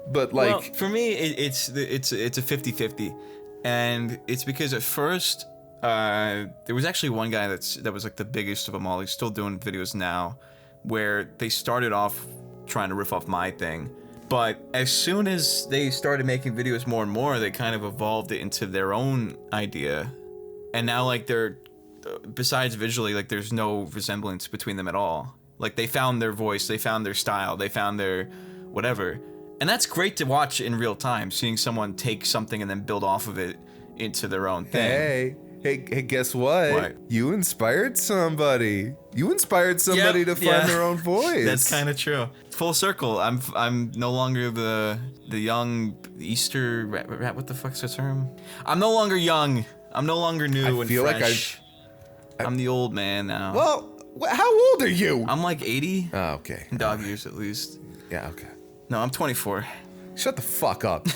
But, like... Well, for me, it's a 50-50. And it's because at first, there was actually one guy that was like the biggest of them all. He's still doing videos now, where they started off trying to riff off my thing. But as soon as they started making videos more and more, they kind of evolved it into their own idea. And now, like, they're, besides visually, like, there's no resemblance between them at all. Like, they found their voice, they found their style, they found their whatever. And that's great to watch in real time, seeing someone take something and then build off of it into their own thing. Hey, guess what? You inspired somebody. You inspired somebody to find their own voice. That's kind of true. Full circle. I'm no longer the young Easter rat. What the fuck's the term? I'm no longer young. I'm no longer new and fresh. I'm the old man now. Well, how old are you? I'm like 80. Oh, okay. In dog years, at least. Yeah, okay. No, I'm 24. Shut the fuck up.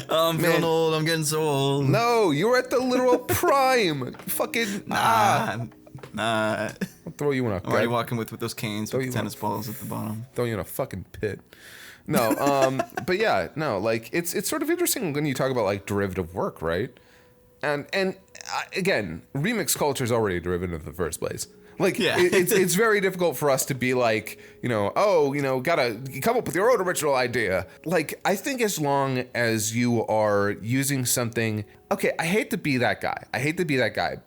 I'm feeling old. I'm getting so old. No, you're at the literal prime. Fucking nah. What throw you in a. I'm already walking with those canes with the tennis balls at the bottom. Throw you in a fucking pit. No, but yeah, no, like it's sort of interesting when you talk about like derivative work, right? And again, remix culture is already derivative in the first place. Like, it's very difficult for us to be like, gotta come up with your own original idea. Like, I think as long as you are using something, okay, I hate to be that guy.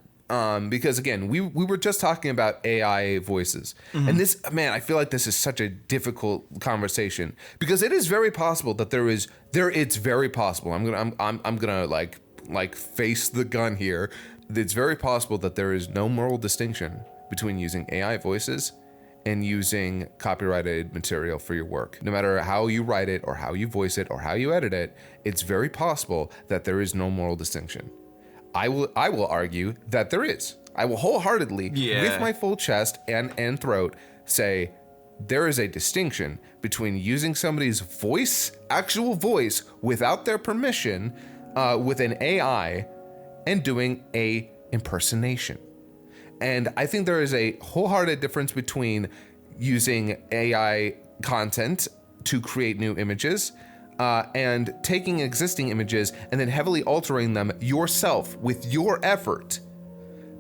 Because again, we were just talking about AI voices, and this, man, I feel like this is such a difficult conversation because it is very possible that it's very possible. I'm gonna like face the gun here. It's very possible that there is no moral distinction between using AI voices and using copyrighted material for your work. No matter how you write it or how you voice it or how you edit it, it's very possible that there is no moral distinction. I will argue that there is. I will wholeheartedly, with my full chest and throat, say there is a distinction between using somebody's voice, actual voice, without their permission, with an AI, and doing a impersonation. And I think there is a wholehearted difference between using AI content to create new images and taking existing images and then heavily altering them yourself with your effort.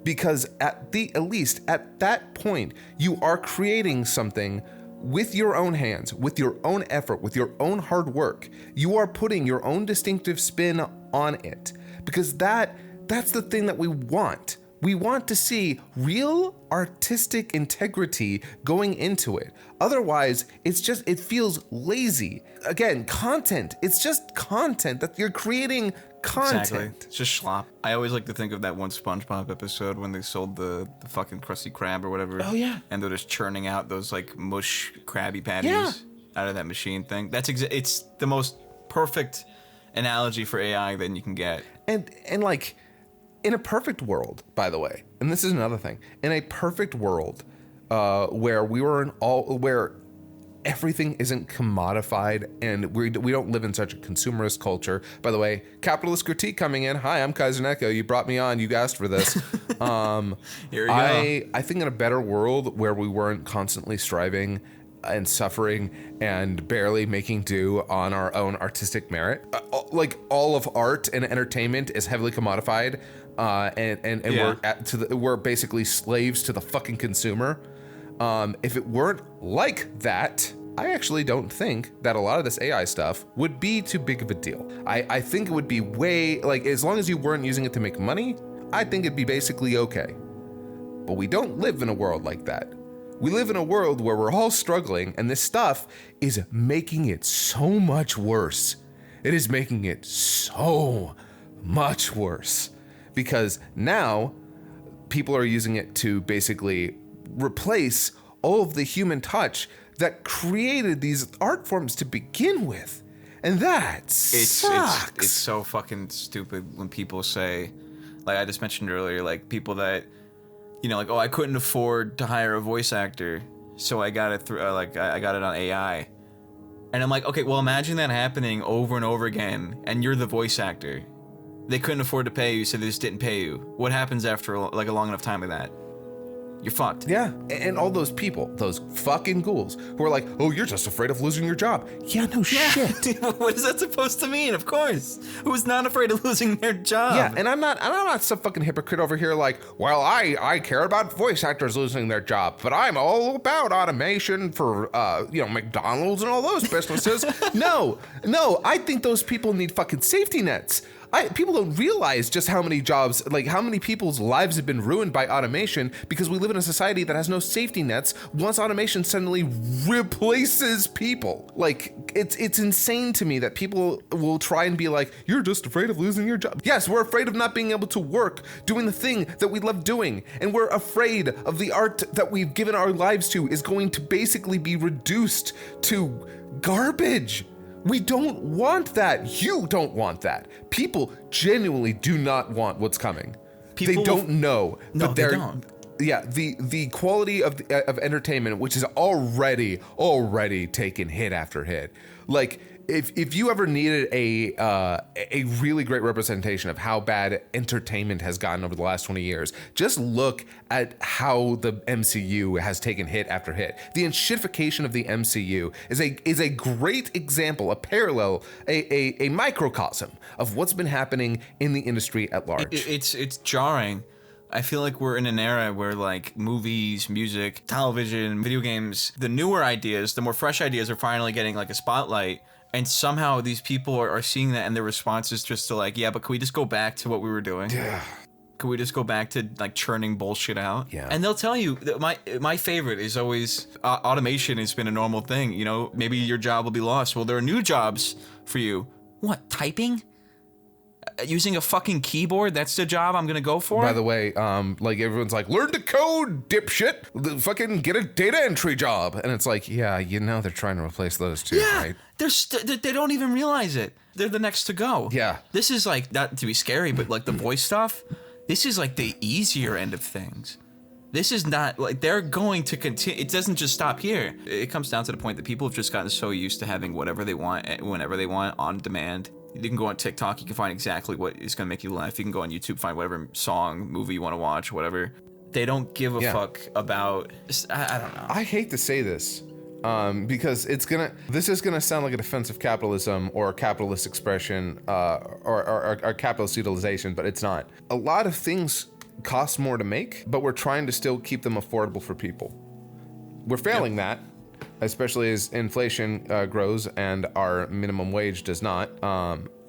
Because at least at that point, you are creating something with your own hands, with your own effort, with your own hard work. You are putting your own distinctive spin on it. Because that's the thing that we want. We want to see real artistic integrity going into it. Otherwise, it feels lazy. Again, content. It's just content that you're creating content. Exactly. It's just schlop. I always like to think of that one SpongeBob episode when they sold the fucking Krusty Krab or whatever. Oh, yeah. And they're just churning out those like mush Krabby Patties out of that machine thing. It's the most perfect analogy for AI that you can get. And like, in a perfect world, by the way, and this is another thing, in a perfect world where where everything isn't commodified and we don't live in such a consumerist culture. By the way, capitalist critique coming in. Hi, I'm KaiserNeko. You brought me on. You asked for this. Here we go. I think in a better world where we weren't constantly striving and suffering and barely making do on our own artistic merit, like all of art and entertainment is heavily commodified, and we're basically slaves to the fucking consumer. If it weren't like that, I actually don't think that a lot of this AI stuff would be too big of a deal. I think it would be way, like, as long as you weren't using it to make money, I think it'd be basically okay. But we don't live in a world like that. We live in a world where we're all struggling, and this stuff is making it so much worse. It is making it so much worse. Because now, people are using it to basically replace all of the human touch that created these art forms to begin with. And that sucks. It's so fucking stupid when people say, like I just mentioned earlier, like people that, like, oh, I couldn't afford to hire a voice actor, so I got it through, I got it on AI. And I'm like, okay, well, imagine that happening over and over again, and you're the voice actor. They couldn't afford to pay you, so they just didn't pay you. What happens after, like, a long enough time of that? You're fucked. Yeah, and all those people, those fucking ghouls, who are like, oh, you're just afraid of losing your job. Yeah, no shit. What is that supposed to mean? Of course. Who's not afraid of losing their job? Yeah, and I'm not some fucking hypocrite over here like, well, I care about voice actors losing their job, but I'm all about automation for, McDonald's and all those businesses. No, I think those people need fucking safety nets. People don't realize just how many jobs, like how many people's lives have been ruined by automation because we live in a society that has no safety nets once automation suddenly replaces people. Like, it's insane to me that people will try and be like, you're just afraid of losing your job. Yes, we're afraid of not being able to work doing the thing that we love doing. And we're afraid of the art that we've given our lives to is going to basically be reduced to garbage. We don't want that. You don't want that. People genuinely do not want what's coming. They don't know. No, they don't. Yeah, the quality of entertainment, which is already taken hit after hit. Like, if you ever needed a really great representation of how bad entertainment has gotten over the last 20 years, just look at how the MCU has taken hit after hit. The enshittification of the MCU is a great example, a parallel, a microcosm of what's been happening in the industry at large. It's jarring. I feel like we're in an era where like movies, music, television, video games, the newer ideas, the more fresh ideas are finally getting like a spotlight. And somehow these people are seeing that, and their response is just to like, yeah, but can we just go back to what we were doing? Yeah. Can we just go back to like churning bullshit out? Yeah. And they'll tell you that my favorite is always automation has been a normal thing. You know, maybe your job will be lost. Well, there are new jobs for you. What, typing? Using a fucking keyboard? That's the job I'm gonna go for? By the way, like everyone's like, learn to code, dipshit. Fucking get a data entry job. And it's like, yeah, you know they're trying to replace those two, yeah, right? They don't even realize it. They're the next to go. Yeah. This is like, not to be scary, but like the voice stuff, this is like the easier end of things. This is not like they're going to continue. It doesn't just stop here. It comes down to the point that people have just gotten so used to having whatever they want, whenever they want, on demand. You can go on TikTok, you can find exactly what is going to make you laugh. You can go on YouTube, find whatever song, movie you want to watch, whatever. They don't give a fuck about, I don't know. I hate to say this, because this is gonna sound like a defense of capitalism or capitalist expression, or capitalist utilization, but it's not. A lot of things cost more to make, but we're trying to still keep them affordable for people. We're failing that, especially as inflation grows and our minimum wage does not.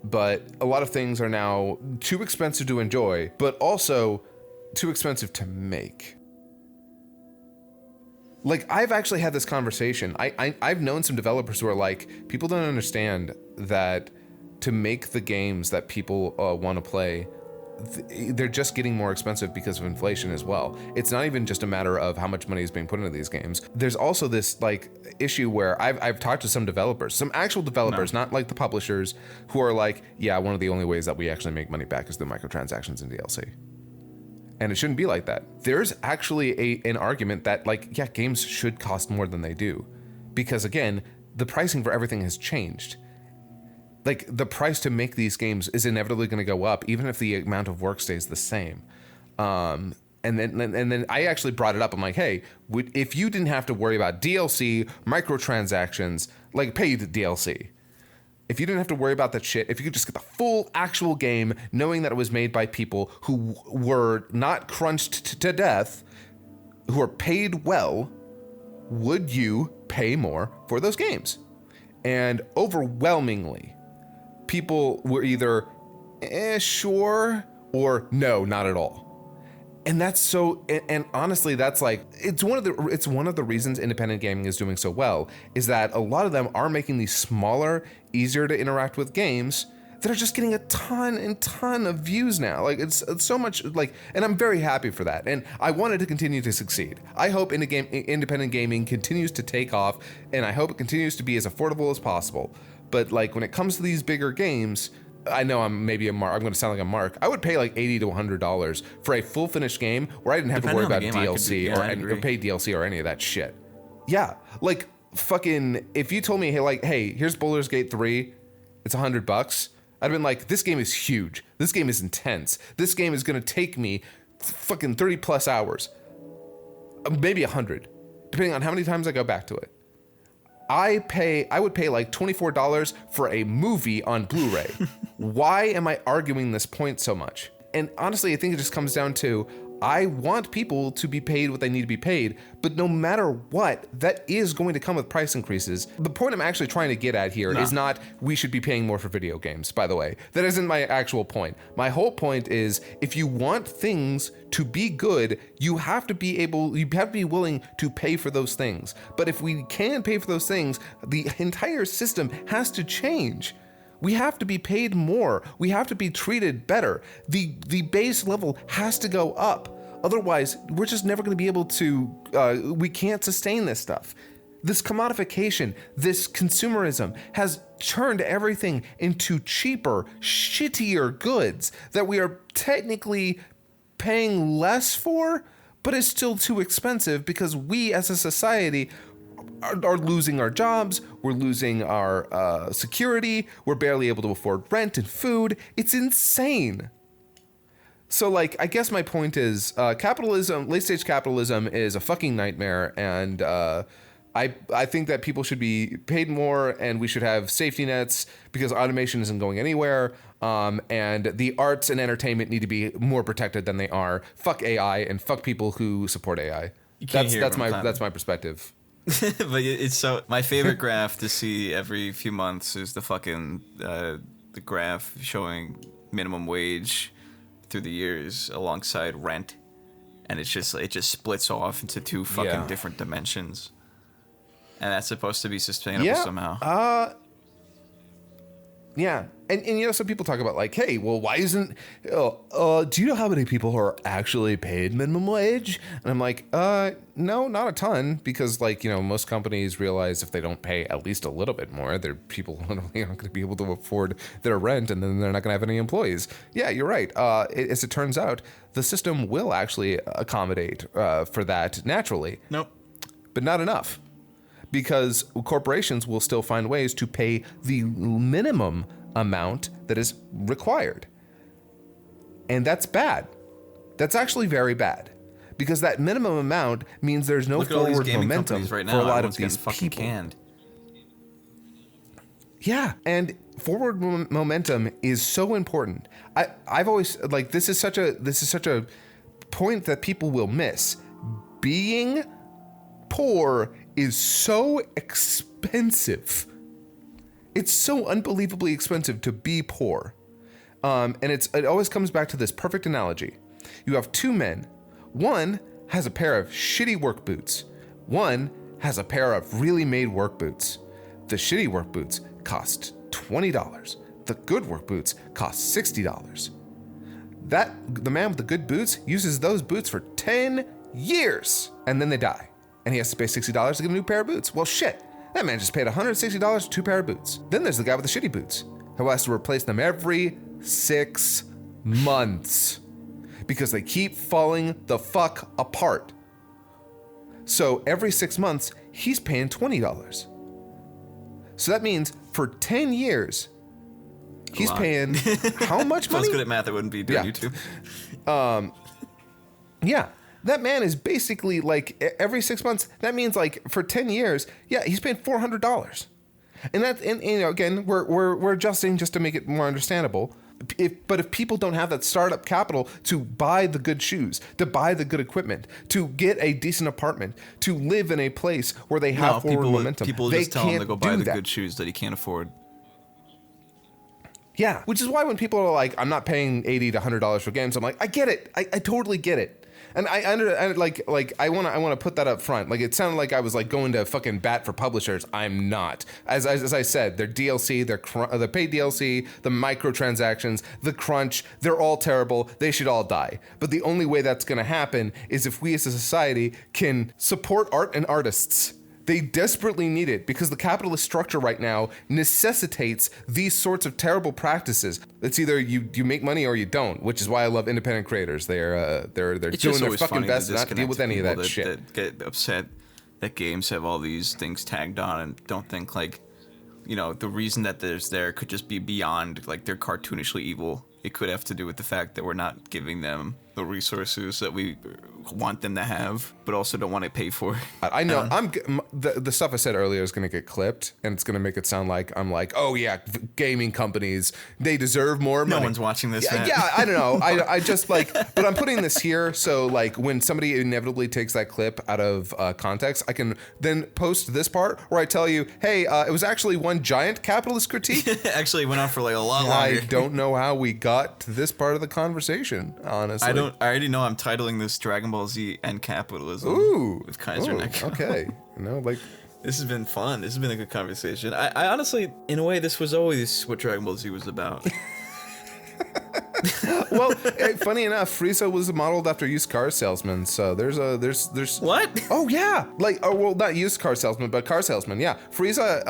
But a lot of things are now too expensive to enjoy, but also too expensive to make. Like, I've actually had this conversation. I've known some developers who are like, people don't understand that to make the games that people want to play, they're just getting more expensive because of inflation as well. It's not even just a matter of how much money is being put into these games. There's also this like issue where I've talked to some developers, some actual developers, not like the publishers, who are like, yeah, one of the only ways that we actually make money back is through microtransactions and DLC. And it shouldn't be like that. There's actually an argument that like, yeah, games should cost more than they do. Because again, the pricing for everything has changed. Like, the price to make these games is inevitably going to go up, even if the amount of work stays the same. And then I actually brought it up. I'm like, hey, if you didn't have to worry about DLC, microtransactions, like paid DLC, if you didn't have to worry about that shit, if you could just get the full actual game, knowing that it was made by people who were not crunched to death, who are paid well, would you pay more for those games? And overwhelmingly, people were either sure or no, not at all. And that's so, and honestly, that's like, it's one of the reasons independent gaming is doing so well, is that a lot of them are making these smaller, easier to interact with games that are just getting a ton of views now. Like, it's so much, like, and I'm very happy for that. And I want it to continue to succeed. I hope independent gaming continues to take off, and I hope it continues to be as affordable as possible. But like, when it comes to these bigger games, I know I'm maybe a mark. I'm going to sound like a mark. I would pay like $80 to $100 for a full finished game where I didn't have to worry about DLC or pay DLC or any of that shit. Yeah, like fucking. If you told me, hey, here's Baldur's Gate 3, it's $100. I'd have been like, this game is huge. This game is intense. This game is going to take me fucking 30 plus hours, maybe 100, depending on how many times I go back to it. I would pay like $24 for a movie on Blu-ray. Why am I arguing this point so much? And honestly, I think it just comes down to, I want people to be paid what they need to be paid, but no matter what, that is going to come with price increases. The point I'm actually trying to get at here is not we should be paying more for video games, by the way. That isn't my actual point. My whole point is, if you want things to be good, you have to be willing to pay for those things. But if we can't pay for those things, the entire system has to change. We have to be paid more. We have to be treated better. The base level has to go up. Otherwise, we're just never going to be able to, we can't sustain this stuff. This commodification, this consumerism has turned everything into cheaper, shittier goods that we are technically paying less for, but it's still too expensive because we as a society are losing our jobs. We're losing our security. We're barely able to afford rent and food. It's insane. So, like, I guess my point is, capitalism, late-stage capitalism is a fucking nightmare, and I think that people should be paid more, and we should have safety nets because automation isn't going anywhere, and the arts and entertainment need to be more protected than they are. Fuck AI and fuck people who support AI. That's my perspective. But it's so my favorite graph to see every few months is the fucking the graph showing minimum wage through the years alongside rent, and it just splits off into two fucking different dimensions, and that's supposed to be sustainable somehow. Yeah. And you know, some people talk about like, hey, well, why isn't, do you know how many people are actually paid minimum wage? And I'm like, no, not a ton, because like, you know, most companies realize if they don't pay at least a little bit more, their people literally aren't going to be able to afford their rent, and then they're not going to have any employees. Yeah, you're right. As it turns out, the system will actually accommodate for that naturally. Nope. But not enough. Because corporations will still find ways to pay the minimum amount that is required. And that's bad. That's actually very bad. Because that minimum amount means there's no forward momentum right now. for a lot of these people. Canned. Yeah, and forward momentum is so important. I've always like this is such a point that people will miss. Being poor is so expensive. It's so unbelievably expensive to be poor. And it always comes back to this perfect analogy. You have two men. One has a pair of shitty work boots. One has a pair of really made work boots. The shitty work boots cost $20. The good work boots cost $60. The man with the good boots uses those boots for 10 years, and then they die. And he has to pay $60 to get a new pair of boots. Well, shit. That man just paid $160 for two pair of boots. Then there's the guy with the shitty boots who has to replace them every 6 months because they keep falling the fuck apart. So every 6 months, he's paying $20. So that means for 10 years, he's paying how much money? If I was good at math, I wouldn't be doing YouTube. Yeah. That man is basically like every 6 months. That means like for 10 years, yeah, he's paying $400. And you know, again, we're adjusting just to make it more understandable. But if people don't have that startup capital to buy the good shoes, to buy the good equipment, to get a decent apartment, to live in a place where they have forward momentum, people they just tell him can't to go buy do the that. good shoes that he can't afford. Yeah, which is why when people are like, I'm not paying $80 to $100 for games, I'm like, I get it. I totally get it. And I want to put that up front. Like, it sounded like I was like going to fucking bat for publishers. I'm not. As I said, their DLC, the paid DLC, the microtransactions, the crunch, they're all terrible. They should all die. But the only way that's going to happen is if we as a society can support art and artists. They desperately need it because the capitalist structure right now necessitates these sorts of terrible practices. It's either you make money or you don't, which is why I love independent creators. They're doing their fucking best to not deal with any of that shit. That get upset that games have all these things tagged on and don't think like, you know, the reason that there could just be beyond like they're cartoonishly evil. It could have to do with the fact that we're not giving them the resources that we want them to have, but also don't want to pay for. I know. The stuff I said earlier is going to get clipped, and it's going to make it sound like I'm like, oh yeah, gaming companies, they deserve more money. No one's watching this. Yeah, I don't know. I just like, but I'm putting this here so like when somebody inevitably takes that clip out of context, I can then post this part where I tell you, hey, it was actually one giant capitalist critique. Actually, it went on for like a lot longer. I don't know how we got to this part of the conversation, honestly. I already know I'm titling this Dragon Ball Z and Capitalism. Ooh, with KaiserNeko. Okay, you know, like this has been fun. This has been a good conversation. I honestly, in a way, this was always what Dragon Ball Z was about. Well, funny enough, Frieza was modeled after used car salesman. So there's what? Oh yeah, like well, not used car salesman, but car salesman. Yeah, Frieza.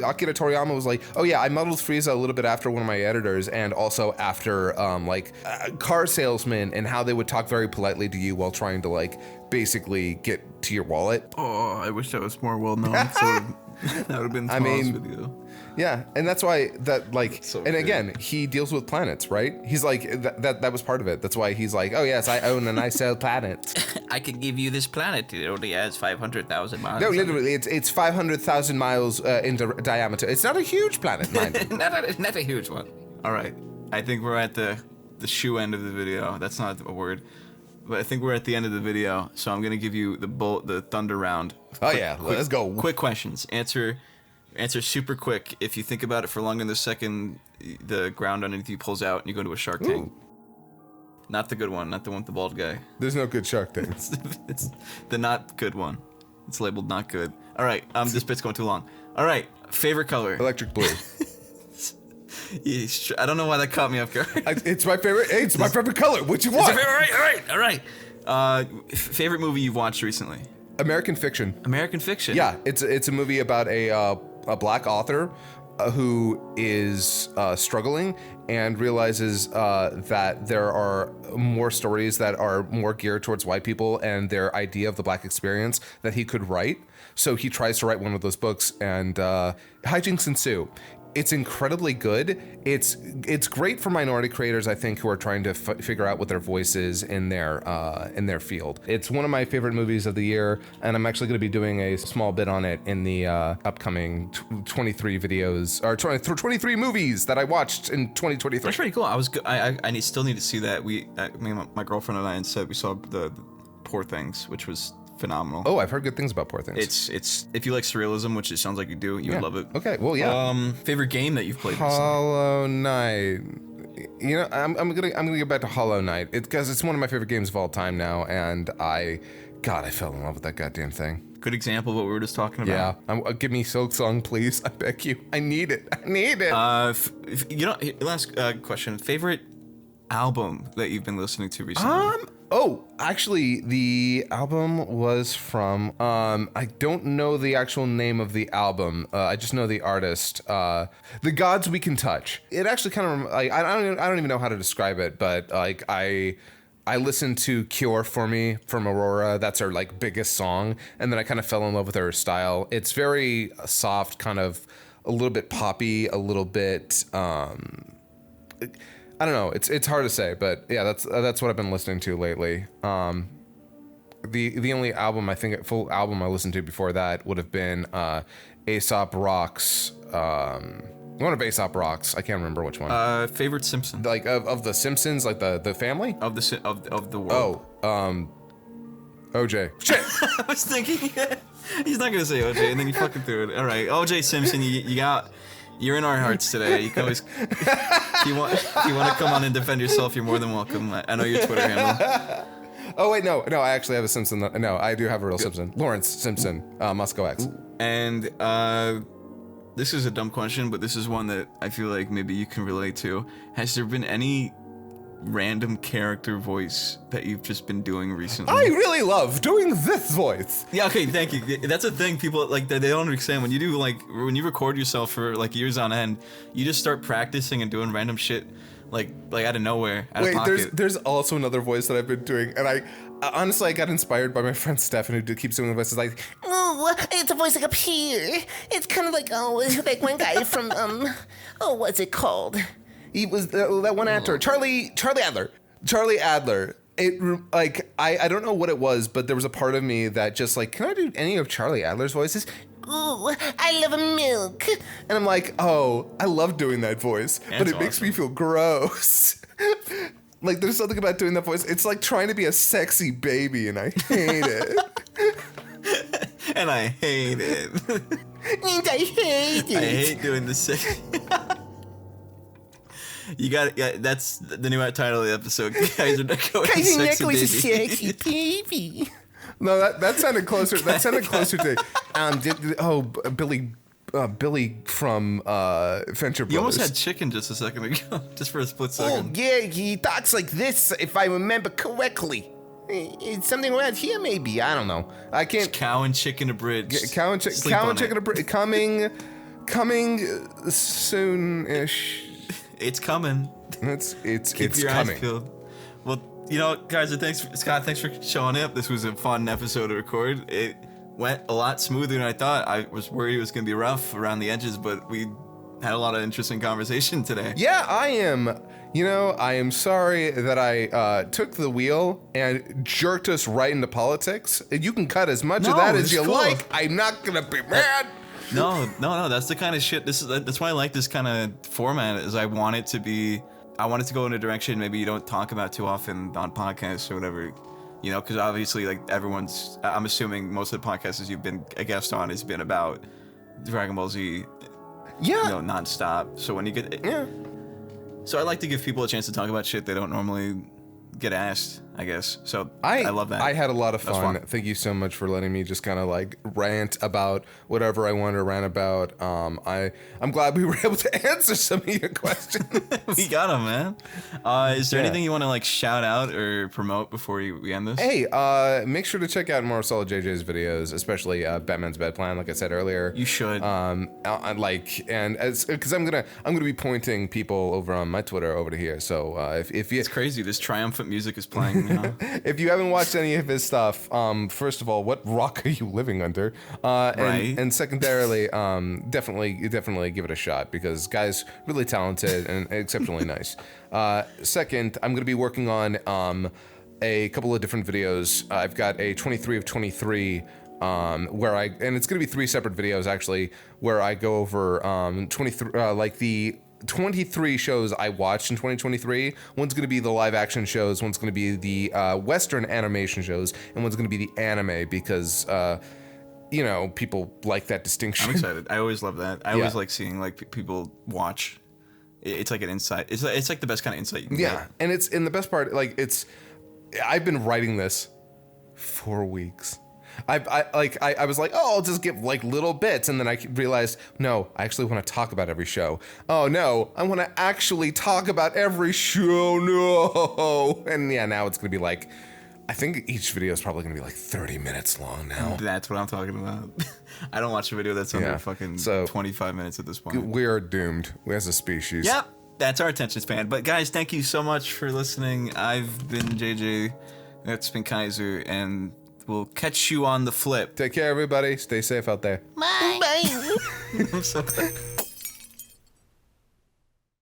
Akira Toriyama was like, oh yeah, I modeled Frieza a little bit after one of my editors, and also after car salesmen and how they would talk very politely to you while trying to like basically get to your wallet. Oh, I wish that was more well known. So that would have been Tom's video. Yeah, and that's why that like, So and great. again, he deals with planets, right? He's like that was part of it. That's why he's like, oh yes, I own and I sell planets. I could give you this planet. It only has 500,000 miles. No, literally, it's 500,000 miles in diameter. It's not a huge planet, mind you. not a huge one. All right, I think we're at the shoe end of the video. That's not a word, but I think we're at the end of the video. So I'm gonna give you the thunder round. Oh yeah, let's go. Quick questions. Answer super quick. If you think about it for longer than a second, the ground underneath you pulls out and you go into a shark tank. Ooh. Not the good one, not the one with the bald guy. There's no good shark tanks. It's the not good one. It's labeled not good. All right, this bit's going too long. All right, favorite color. Electric blue. I don't know why that caught me off guard. It's my favorite. Hey, it's my favorite color. What you want? All right. Favorite movie you've watched recently? American Fiction. American Fiction. Yeah, it's a movie about a black author who is struggling and realizes that there are more stories that are more geared towards white people and their idea of the black experience that he could write. So he tries to write one of those books, and hijinks ensue. It's incredibly good. It's great for minority creators, I think, who are trying to figure out what their voice is in their field. It's one of my favorite movies of the year, and I'm actually going to be doing a small bit on it in the upcoming 23 videos or 23 movies that I watched in 2023. That's pretty cool. I still need to see that. Me and my girlfriend and I instead we saw the Poor Things, which was phenomenal. Oh, I've heard good things about Poor Things. It's if you like surrealism, which it sounds like you do, you would love it. Okay, well, yeah. Favorite game that you've played Hollow Knight. You know, I'm gonna get back to Hollow Knight because it's one of my favorite games of all time now, and I fell in love with that goddamn thing. Good example of what we were just talking about. Yeah, give me Silk Song, please. I beg you. I need it. Last question. Favorite album that you've been listening to recently? Oh, actually, the album was from, I don't know the actual name of the album. I just know the artist, The Gods We Can Touch. It actually kind of, like, I don't even know how to describe it, but like, I listened to Cure for Me from Aurora. That's her like biggest song. And then I kind of fell in love with her style. It's very soft, kind of a little bit poppy, a little bit, I don't know. It's hard to say, but yeah, that's what I've been listening to lately. The only album full album I listened to before that would have been Aesop Rock's. One of Aesop Rock's. I can't remember which one. Favorite Simpson. Like of the Simpsons, like the family of the world. Oh, OJ. Shit. I was thinking he's not gonna say OJ, and then you fucking threw it. All right, OJ Simpson. You're in our hearts today. You can always, if you want to come on and defend yourself, you're more than welcome. I know your Twitter handle. Oh wait, no, I actually have a Simpson. No, I do have a real Simpson. Lawrence Simpson, Moscow X. And this is a dumb question, but this is one that I feel like maybe you can relate to. Has there been any random character voice that you've just been doing recently? I really love doing this voice. Yeah, okay, thank you. That's a thing people like they don't understand. When you record yourself for like years on end, you just start practicing and doing random shit like out of nowhere, out of pocket. There's also another voice that I've been doing, and I honestly I got inspired by my friend Stefan, who keeps doing the voices like, oh, it's a voice like up here. It's kind of like like one guy from what's it called? he was that one actor, Charlie Adler. Charlie Adler. It like I don't know what it was, but there was a part of me that just like, can I do any of Charlie Adler's voices? Ooh, I love milk. And I'm like, oh, I love doing that voice, but it makes me feel gross. Like, there's something about doing that voice. It's like trying to be a sexy baby, and I hate it. And I hate it. And I hate it. I hate doing the sexy. You got it. Yeah, that's the new title of the episode. KaiserNeko is a sexy baby. No, that sounded closer. That sounded closer to Billy from Venture Brothers. You almost had chicken just a second ago, just for a split second. Oh yeah, he talks like this, if I remember correctly. It's something around here, maybe. I don't know. I can't. It's cow and chicken abridged. Cow and chicken abridged. Coming soon-ish. It's coming. It's Keep your coming. eyes peeled. Well, you know, guys, Scott, thanks for showing up. This was a fun episode to record. It went a lot smoother than I thought. I was worried it was going to be rough around the edges, but we had a lot of interesting conversation today. Yeah, I am sorry that I took the wheel and jerked us right into politics. You can cut as much of that as you like. I'm not gonna be mad. No. That's the kind of shit. That's why I like this kind of format. Is I want it to go in a direction maybe you don't talk about too often on podcasts or whatever. You know, because obviously, like I'm assuming most of the podcasts you've been a guest on has been about Dragon Ball Z. Yeah. You know, nonstop. So when you get So I like to give people a chance to talk about shit they don't normally get asked, I guess. So I love that. I had a lot of fun. Thank you so much for letting me just kind of like rant about whatever I wanted to rant about. I'm glad we were able to answer some of your questions. We got them, man. Is there anything you want to like shout out or promote before we end this? Hey, make sure to check out Marcelo JJ's videos, especially Batman's Bed Plan. Like I said earlier, you should. Because I'm gonna be pointing people over on my Twitter over to here. So if you, it's crazy. This triumphant music is playing. You know? If you haven't watched any of his stuff, first of all, what rock are you living under? Right. And secondarily, definitely give it a shot because guy's really talented and exceptionally nice. Second, I'm going to be working on a couple of different videos. I've got a 23 of 23 and it's going to be 3 separate videos actually, where I go over 23 like the 23 shows I watched in 2023. One's going to be the live action shows, one's going to be the Western animation shows, and one's going to be the anime because, you know, people like that distinction. I'm excited. I always love that. I always like seeing like people watch. It's like an insight. It's like the best kind of insight you can get. And it's in the best part, like I've been writing this for weeks. I was like, oh, I'll just give like little bits, and then I realized, no, I actually want to talk about every show. Oh no, I want to actually talk about every show. No, and yeah, now it's gonna be like, I think each video is probably gonna be like 30 minutes long now. That's what I'm talking about. I don't watch a video that's under fucking 25 minutes at this point. We are doomed as a species. Yep, that's our attention span. But guys, thank you so much for listening. I've been JJ. That's been Kaiser, and we'll catch you on the flip. Take care, everybody. Stay safe out there. Bye. I'm so